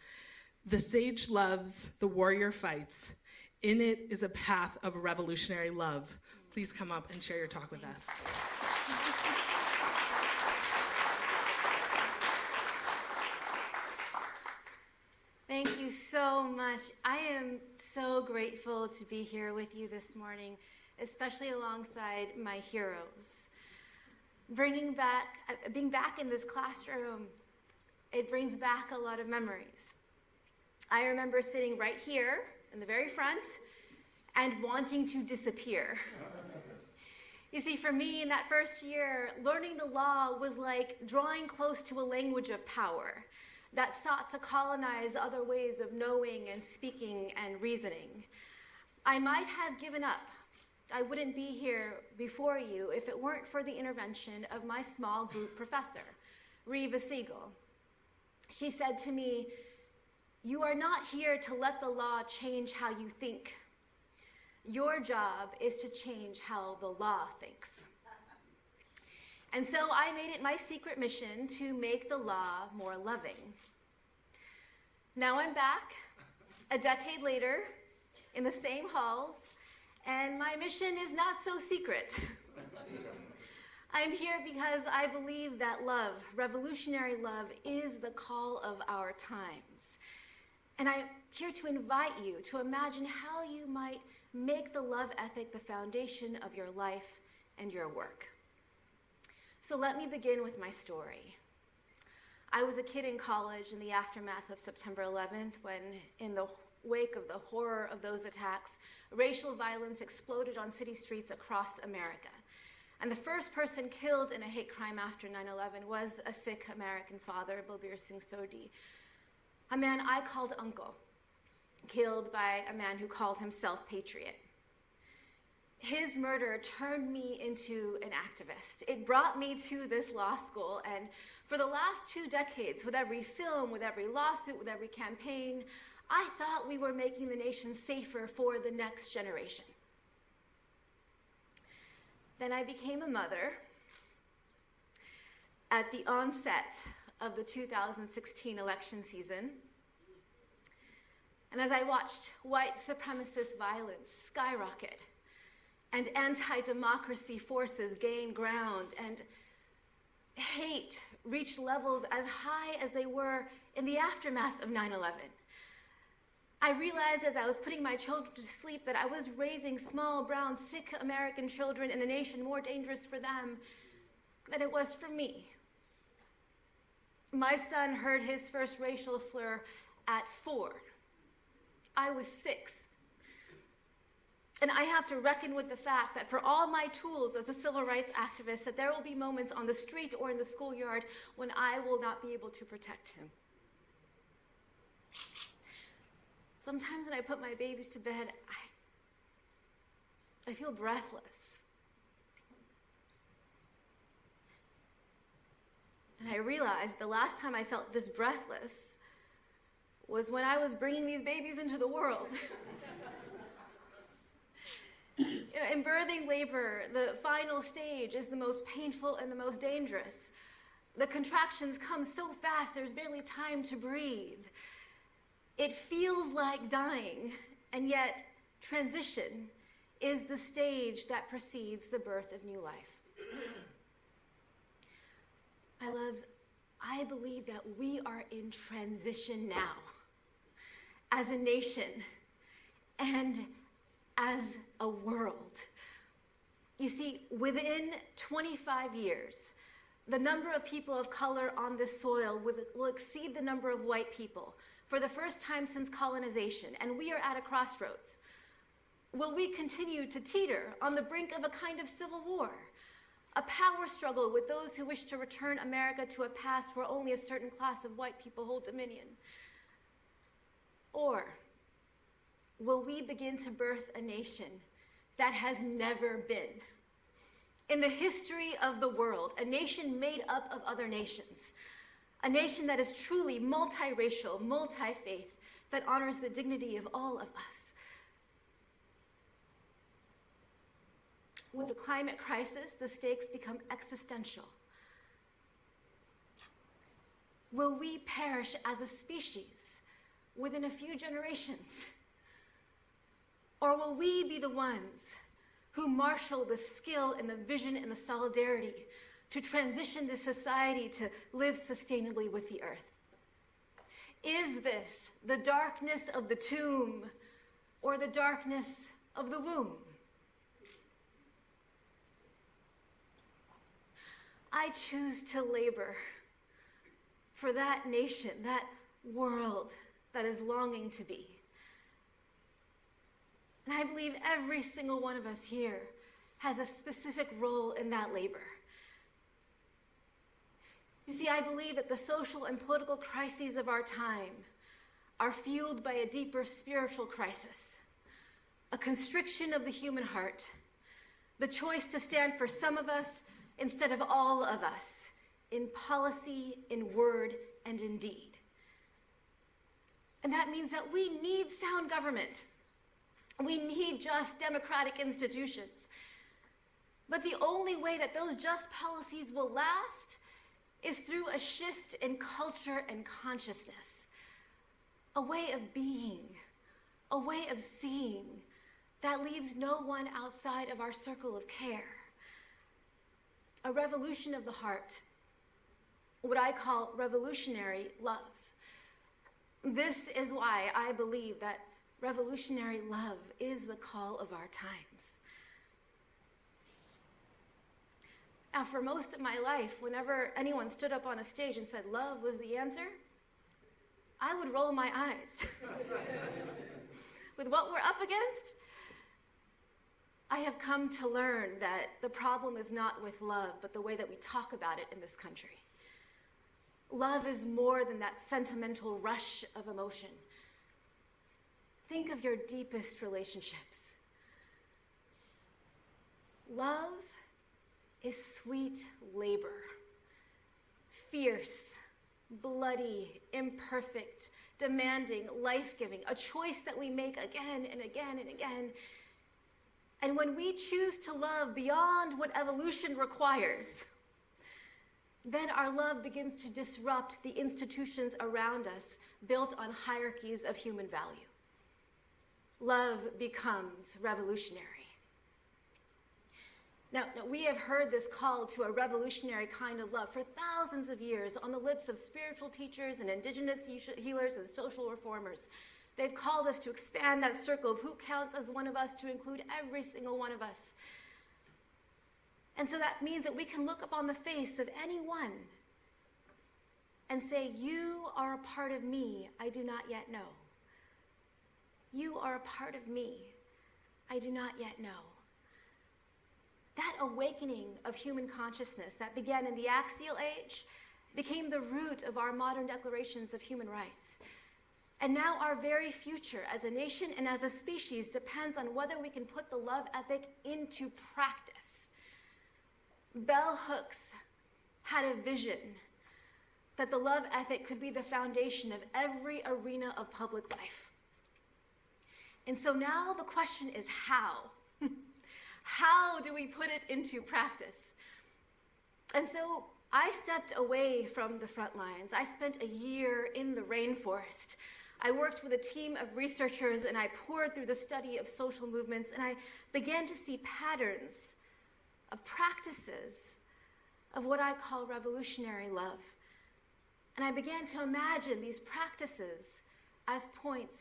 [SPEAKER 1] The sage loves, the warrior fights. In it is a path of revolutionary love. Please come up and share your talk with us.
[SPEAKER 5] Thank you so much. I am so grateful to be here with you this morning, especially alongside my heroes. Being back in this classroom, it brings back a lot of memories. I remember sitting right here in the very front and wanting to disappear. You see, for me in that first year, learning the law was like drawing close to a language of power that sought to colonize other ways of knowing and speaking and reasoning. I might have given up. I wouldn't be here before you if it weren't for the intervention of my small group professor, Reva Siegel. She said to me, "You are not here to let the law change how you think. Your job is to change how the law thinks." And so I made it my secret mission to make the law more loving. Now I'm back, a decade later, in the same halls, and my mission is not so secret. I'm here because I believe that love, revolutionary love, is the call of our times. And I'm here to invite you to imagine how you might make the love ethic the foundation of your life and your work. So let me begin with my story. I was a kid in college in the aftermath of September 11th when, in the wake of the horror of those attacks, racial violence exploded on city streets across America. And the first person killed in a hate crime after 9/11 was a Sikh American father, Balbir Singh Sodhi, a man I called uncle, killed by a man who called himself patriot. His murder turned me into an activist. It brought me to this law school, and for the last 2 decades, with every film, with every lawsuit, with every campaign, I thought we were making the nation safer for the next generation. Then I became a mother at the onset of the 2016 election season. And as I watched white supremacist violence skyrocket and anti-democracy forces gain ground and hate reach levels as high as they were in the aftermath of 9/11, I realized as I was putting my children to sleep that I was raising small, brown, sick American children in a nation more dangerous for them than it was for me. My son heard his first racial slur at 4. I was 6. And I have to reckon with the fact that for all my tools as a civil rights activist, that there will be moments on the street or in the schoolyard when I will not be able to protect him. Sometimes when I put my babies to bed, I feel breathless. And I realized the last time I felt this breathless was when I was bringing these babies into the world. In birthing labor, the final stage is the most painful and the most dangerous. The contractions come so fast, there's barely time to breathe. It feels like dying, and yet transition is the stage that precedes the birth of new life. My loves, I believe that we are in transition now as a nation and as a world. You see, within 25 years, the number of people of color on this soil will exceed the number of white people for the first time since colonization, and we are at a crossroads. Will we continue to teeter on the brink of a kind of civil war? A power struggle with those who wish to return America to a past where only a certain class of white people hold dominion? Or will we begin to birth a nation that has never been? In the history of the world, a nation made up of other nations, a nation that is truly multiracial, multi-faith, that honors the dignity of all of us. With the climate crisis, the stakes become existential. Will we perish as a species within a few generations? Or will we be the ones who marshal the skill and the vision and the solidarity to transition this society to live sustainably with the earth? Is this the darkness of the tomb or the darkness of the womb? I choose to labor for that nation, that world that is longing to be. And I believe every single one of us here has a specific role in that labor. You see, I believe that the social and political crises of our time are fueled by a deeper spiritual crisis, a constriction of the human heart, the choice to stand for some of us instead of all of us, in policy, in word, and in deed. And that means that we need sound government. We need just democratic institutions. But the only way that those just policies will last is through a shift in culture and consciousness, a way of being, a way of seeing that leaves no one outside of our circle of care. A revolution of the heart, what I call revolutionary love. This is why I believe that revolutionary love is the call of our times. Now, for most of my life, whenever anyone stood up on a stage and said love was the answer, I would roll my eyes. With what we're up against, I have come to learn that the problem is not with love, but the way that we talk about it in this country. Love is more than that sentimental rush of emotion. Think of your deepest relationships. Love is sweet labor, fierce, bloody, imperfect, demanding, life-giving, a choice that we make again and again and again. And when we choose to love beyond what evolution requires, then our love begins to disrupt the institutions around us built on hierarchies of human value. love becomes revolutionary. Now, we have heard this call to a revolutionary kind of love for thousands of years on the lips of spiritual teachers and indigenous healers and social reformers. They've called us to expand that circle of who counts as one of us to include every single one of us. And so that means that we can look upon the face of anyone and say, you are a part of me I do not yet know. You are a part of me I do not yet know. That awakening of human consciousness that began in the Axial Age became the root of our modern declarations of human rights. And now our very future as a nation and as a species depends on whether we can put the love ethic into practice. Bell Hooks had a vision that the love ethic could be the foundation of every arena of public life. And so now the question is how? How do we put it into practice? And so I stepped away from the front lines. I spent a year in the rainforest. I worked with a team of researchers and I poured through the study of social movements and I began to see patterns of practices of what I call revolutionary love. And I began to imagine these practices as points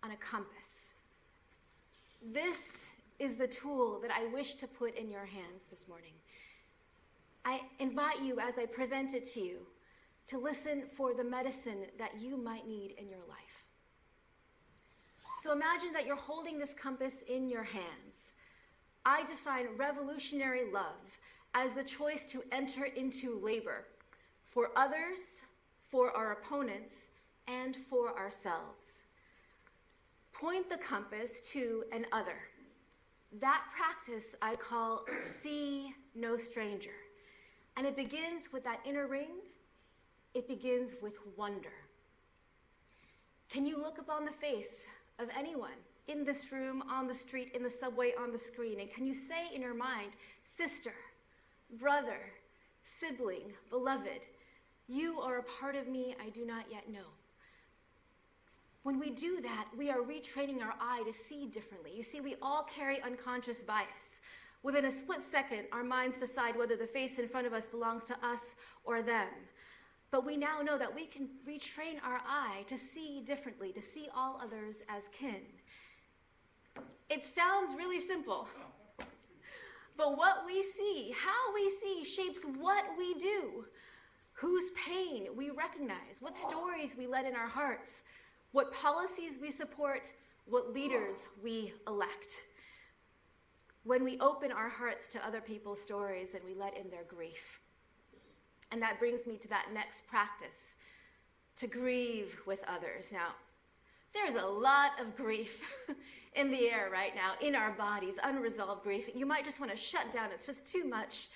[SPEAKER 5] on a compass. This is the tool that I wish to put in your hands this morning. I invite you, as I present it to you, to listen for the medicine that you might need in your life. So imagine that you're holding this compass in your hands. I define revolutionary love as the choice to enter into labor for others, for our opponents, and for ourselves. Point the compass to an other. That practice I call see no stranger. And it begins with that inner ring. It begins with wonder. Can you look upon the face of anyone in this room, on the street, in the subway, on the screen, and can you say in your mind, sister, brother, sibling, beloved, you are a part of me I do not yet know? When we do that, we are retraining our eye to see differently. You see, we all carry unconscious bias. Within a split second, our minds decide whether the face in front of us belongs to us or them. But we now know that we can retrain our eye to see differently, to see all others as kin. It sounds really simple. But what we see, how we see, shapes what we do. Whose pain we recognize, what stories we let in our hearts, what policies we support, what leaders we elect. When we open our hearts to other people's stories and we let in their grief. And that brings me to that next practice, to grieve with others. Now, there's a lot of grief in the air right now, in our bodies, unresolved grief. You might just want to shut down, it's just too much.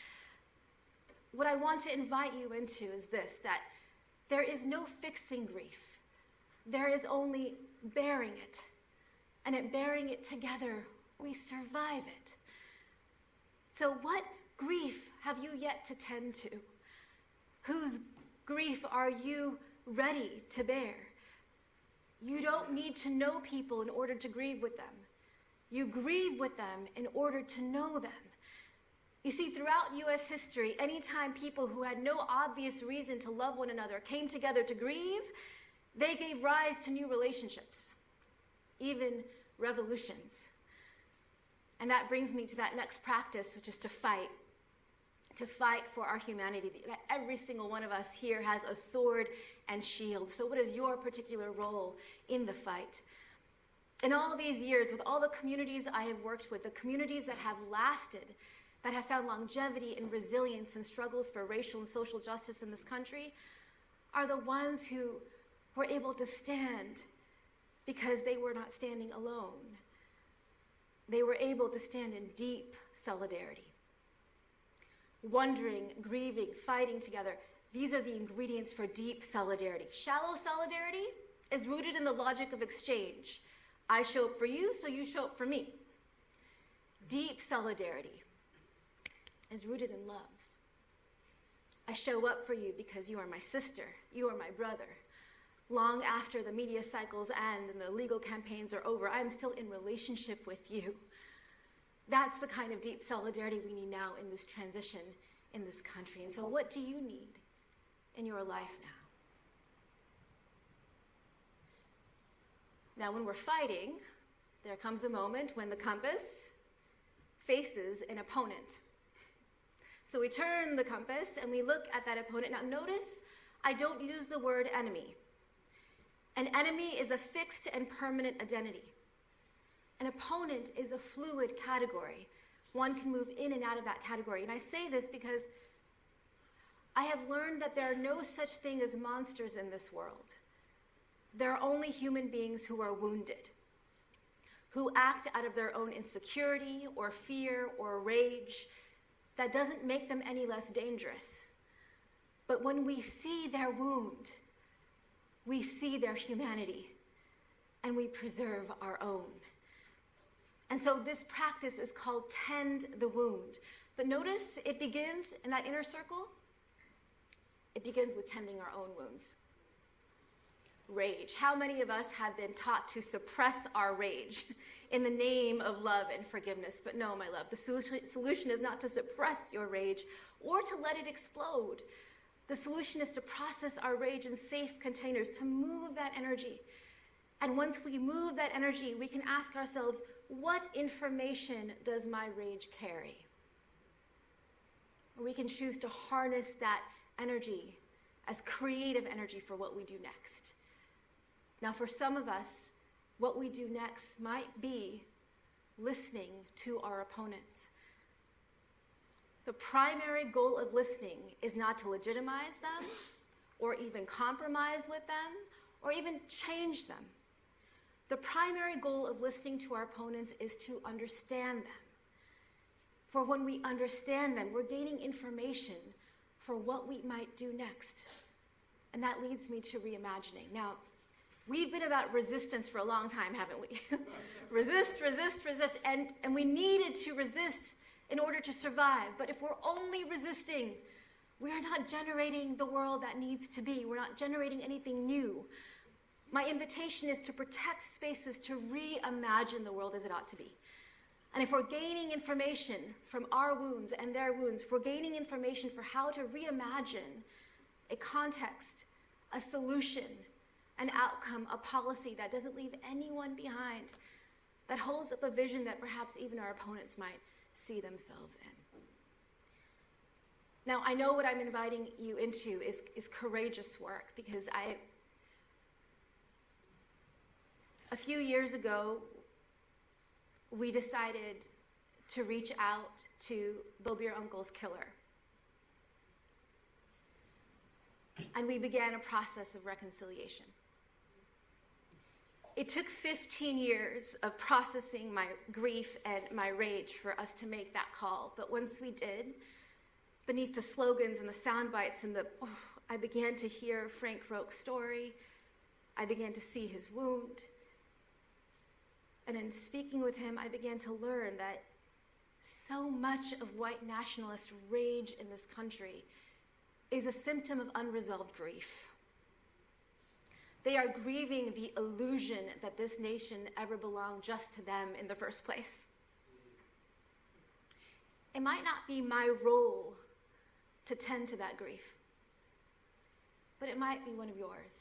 [SPEAKER 5] What I want to invite you into is this, that there is no fixing grief. There is only bearing it. And in bearing it together, we survive it. So what grief have you yet to tend to? Whose grief are you ready to bear? You don't need to know people in order to grieve with them. You grieve with them in order to know them. You see, throughout U.S. history, anytime people who had no obvious reason to love one another came together to grieve, they gave rise to new relationships, even revolutions. And that brings me to that next practice, which is to fight for our humanity. That every single one of us here has a sword and shield. So what is your particular role in the fight? In all these years, with all the communities I have worked with, the communities that have lasted, that have found longevity and resilience in struggles for racial and social justice in this country, are the ones who were able to stand because they were not standing alone. They were able to stand in deep solidarity. Wondering, grieving, fighting together. These are the ingredients for deep solidarity. Shallow solidarity is rooted in the logic of exchange. I show up for you, so you show up for me. Deep solidarity is rooted in love. I show up for you because you are my sister, you are my brother. long after the media cycles end and the legal campaigns are over, I'm still in relationship with you. That's the kind of deep solidarity we need now in this transition in this country. And so what do you need in your life now? Now, when we're fighting, there comes a moment when the compass faces an opponent. So we turn the compass and we look at that opponent. Now notice, I don't use the word enemy. An enemy is a fixed and permanent identity. An opponent is a fluid category. One can move in and out of that category. And I say this because I have learned that there are no such thing as monsters in this world. There are only human beings who are wounded, who act out of their own insecurity or fear or rage. That doesn't make them any less dangerous. But when we see their wound, we see their humanity, and we preserve our own. And so this practice is called tend the wound. But notice it begins in that inner circle. It begins with tending our own wounds. Rage. How many of us have been taught to suppress our rage in the name of love and forgiveness? But no, my love, the solution is not to suppress your rage or to let it explode. The solution is to process our rage in safe containers, to move that energy. And once we move that energy, we can ask ourselves, what information does my rage carry? We can choose to harness that energy as creative energy for what we do next. Now, for some of us, what we do next might be listening to our opponents. The primary goal of listening is not to legitimize them, or even compromise with them, or even change them. The primary goal of listening to our opponents is to understand them. For when we understand them, we're gaining information for what we might do next. And that leads me to reimagining. Now, we've been about resistance for a long time, haven't we? Resist, and we needed to resist in order to survive. But if we're only resisting, we are not generating the world that needs to be. We're not generating anything new. My invitation is to protect spaces to reimagine the world as it ought to be. And if we're gaining information from our wounds and their wounds, if we're gaining information for how to reimagine a context, a solution, an outcome, a policy that doesn't leave anyone behind, that holds up a vision that perhaps even our opponents might see themselves in. Now, I know what I'm inviting you into is courageous work, because a few years ago, we decided to reach out to Bob Your Uncle's killer. And we began a process of reconciliation. It took 15 years of processing my grief and my rage for us to make that call. But once we did, beneath the slogans and the sound bites and I began to hear Frank Roque's story. I began to see his wound. And in speaking with him, I began to learn that so much of white nationalist rage in this country is a symptom of unresolved grief. They are grieving the illusion that this nation ever belonged just to them in the first place. It might not be my role to tend to that grief, but it might be one of yours.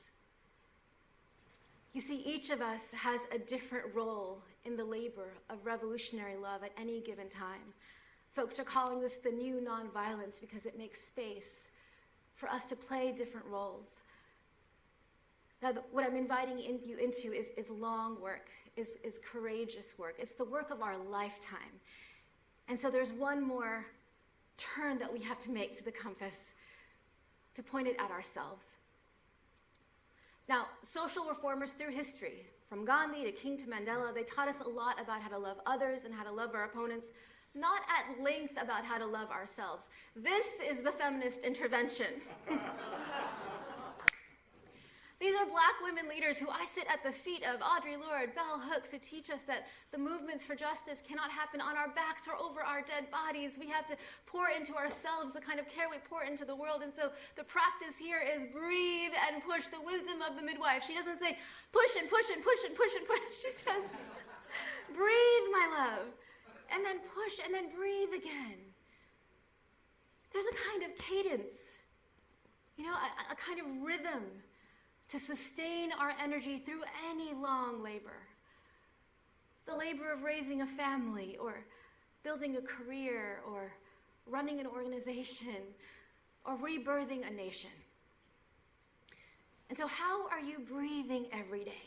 [SPEAKER 5] You see, each of us has a different role in the labor of revolutionary love at any given time. Folks are calling this the new nonviolence because it makes space for us to play different roles. Now, what I'm inviting you into is long work, is courageous work. It's the work of our lifetime. And so there's one more turn that we have to make to the compass, to point it at ourselves. Now, social reformers through history, from Gandhi to King to Mandela, they taught us a lot about how to love others and how to love our opponents, not at length about how to love ourselves. This is the feminist intervention. These are black women leaders who I sit at the feet of, Audre Lorde, Bell Hooks, who teach us that the movements for justice cannot happen on our backs or over our dead bodies. We have to pour into ourselves the kind of care we pour into the world. And so the practice here is breathe and push, the wisdom of the midwife. She doesn't say push and push and push and push and push. She says, breathe, my love, and then push and then breathe again. There's a kind of cadence, a kind of rhythm to sustain our energy through any long labor. The labor of raising a family, or building a career, or running an organization, or rebirthing a nation. And so how are you breathing every day?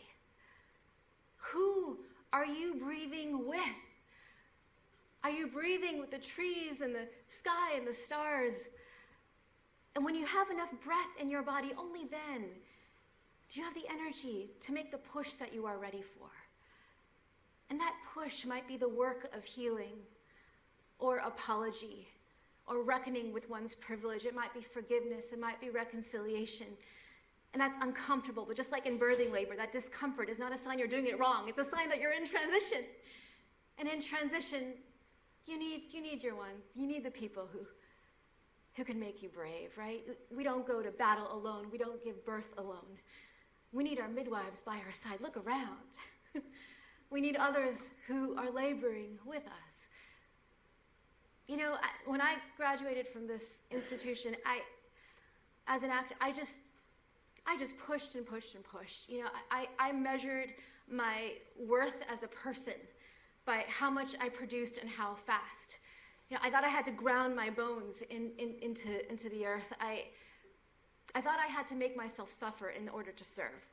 [SPEAKER 5] Who are you breathing with? Are you breathing with the trees and the sky and the stars? And when you have enough breath in your body, only then do you have the energy to make the push that you are ready for. And that push might be the work of healing, or apology, or reckoning with one's privilege. It might be forgiveness, it might be reconciliation. And that's uncomfortable, but just like in birthing labor, that discomfort is not a sign you're doing it wrong. It's a sign that you're in transition. And in transition, you need your one. You need the people who can make you brave, right? We don't go to battle alone. We don't give birth alone. We need our midwives by our side. Look around. We need others who are laboring with us. When I graduated from this institution, as an actor, I just pushed and pushed and pushed. I measured my worth as a person by how much I produced and how fast. I thought I had to ground my bones into the earth. I thought I had to make myself suffer in order to serve.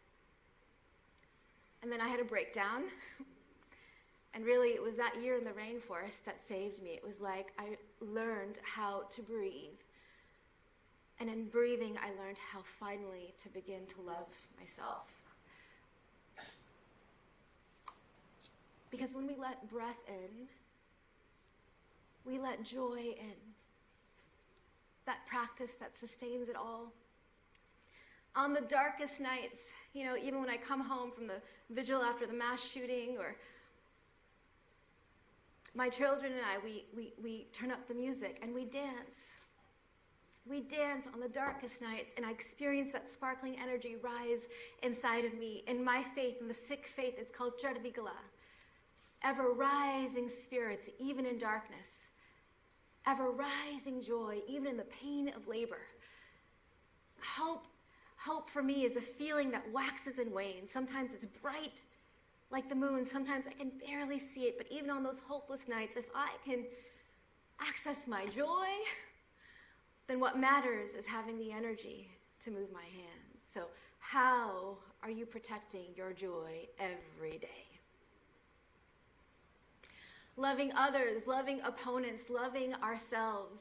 [SPEAKER 5] And then I had a breakdown. And really, it was that year in the rainforest that saved me. It was like I learned how to breathe. And in breathing, I learned how finally to begin to love myself. Because when we let breath in, we let joy in. That practice that sustains it all. On the darkest nights, even when I come home from the vigil after the mass shooting, or my children and I, we turn up the music and we dance. We dance on the darkest nights, and I experience that sparkling energy rise inside of me. In my faith, in the Sikh faith, it's called Chardigala. Ever rising spirits, even in darkness. Ever rising joy, even in the pain of labor. Hope for me is a feeling that waxes and wanes. Sometimes it's bright like the moon. Sometimes I can barely see it. But even on those hopeless nights, if I can access my joy, then what matters is having the energy to move my hands. So how are you protecting your joy every day? Loving others, loving opponents, loving ourselves.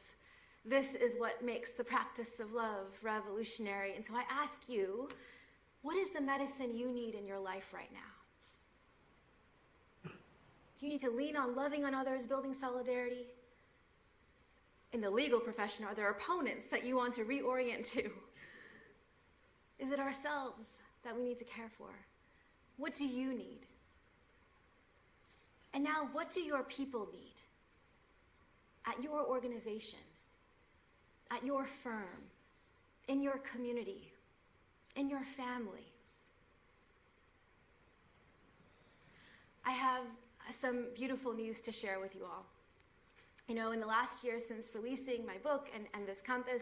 [SPEAKER 5] This is what makes the practice of love revolutionary. And so I ask you, what is the medicine you need in your life right now? Do you need to lean on loving on others, building solidarity? In the legal profession, are there opponents that you want to reorient to? Is it ourselves that we need to care for? What do you need? And now, what do your people need? At your organization, at your firm, in your community, in your family. I have some beautiful news to share with you all. In the last year since releasing my book and this campus,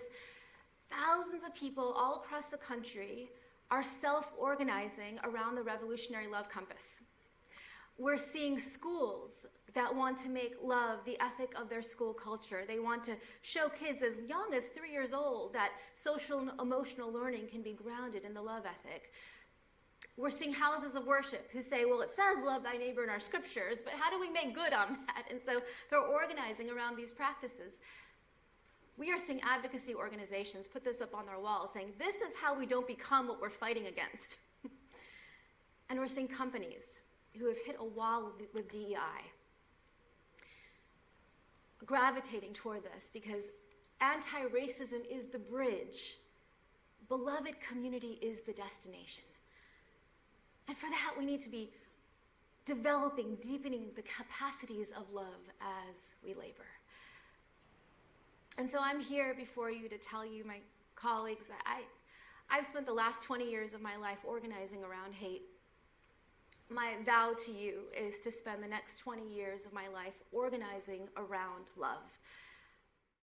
[SPEAKER 5] thousands of people all across the country are self-organizing around the Revolutionary Love Compass. We're seeing schools that want to make love the ethic of their school culture. They want to show kids as young as 3 years old that social and emotional learning can be grounded in the love ethic. We're seeing houses of worship who say, well, it says love thy neighbor in our scriptures, but how do we make good on that? And so they're organizing around these practices. We are seeing advocacy organizations put this up on their walls saying, this is how we don't become what we're fighting against. And we're seeing companies who have hit a wall with DEI gravitating toward this because anti-racism is the bridge. Beloved community is the destination. And for that, we need to be developing, deepening the capacities of love as we labor. And so I'm here before you to tell you, my colleagues, that I've spent the last 20 years of my life organizing around hate. My vow to you is to spend the next 20 years of my life organizing around love.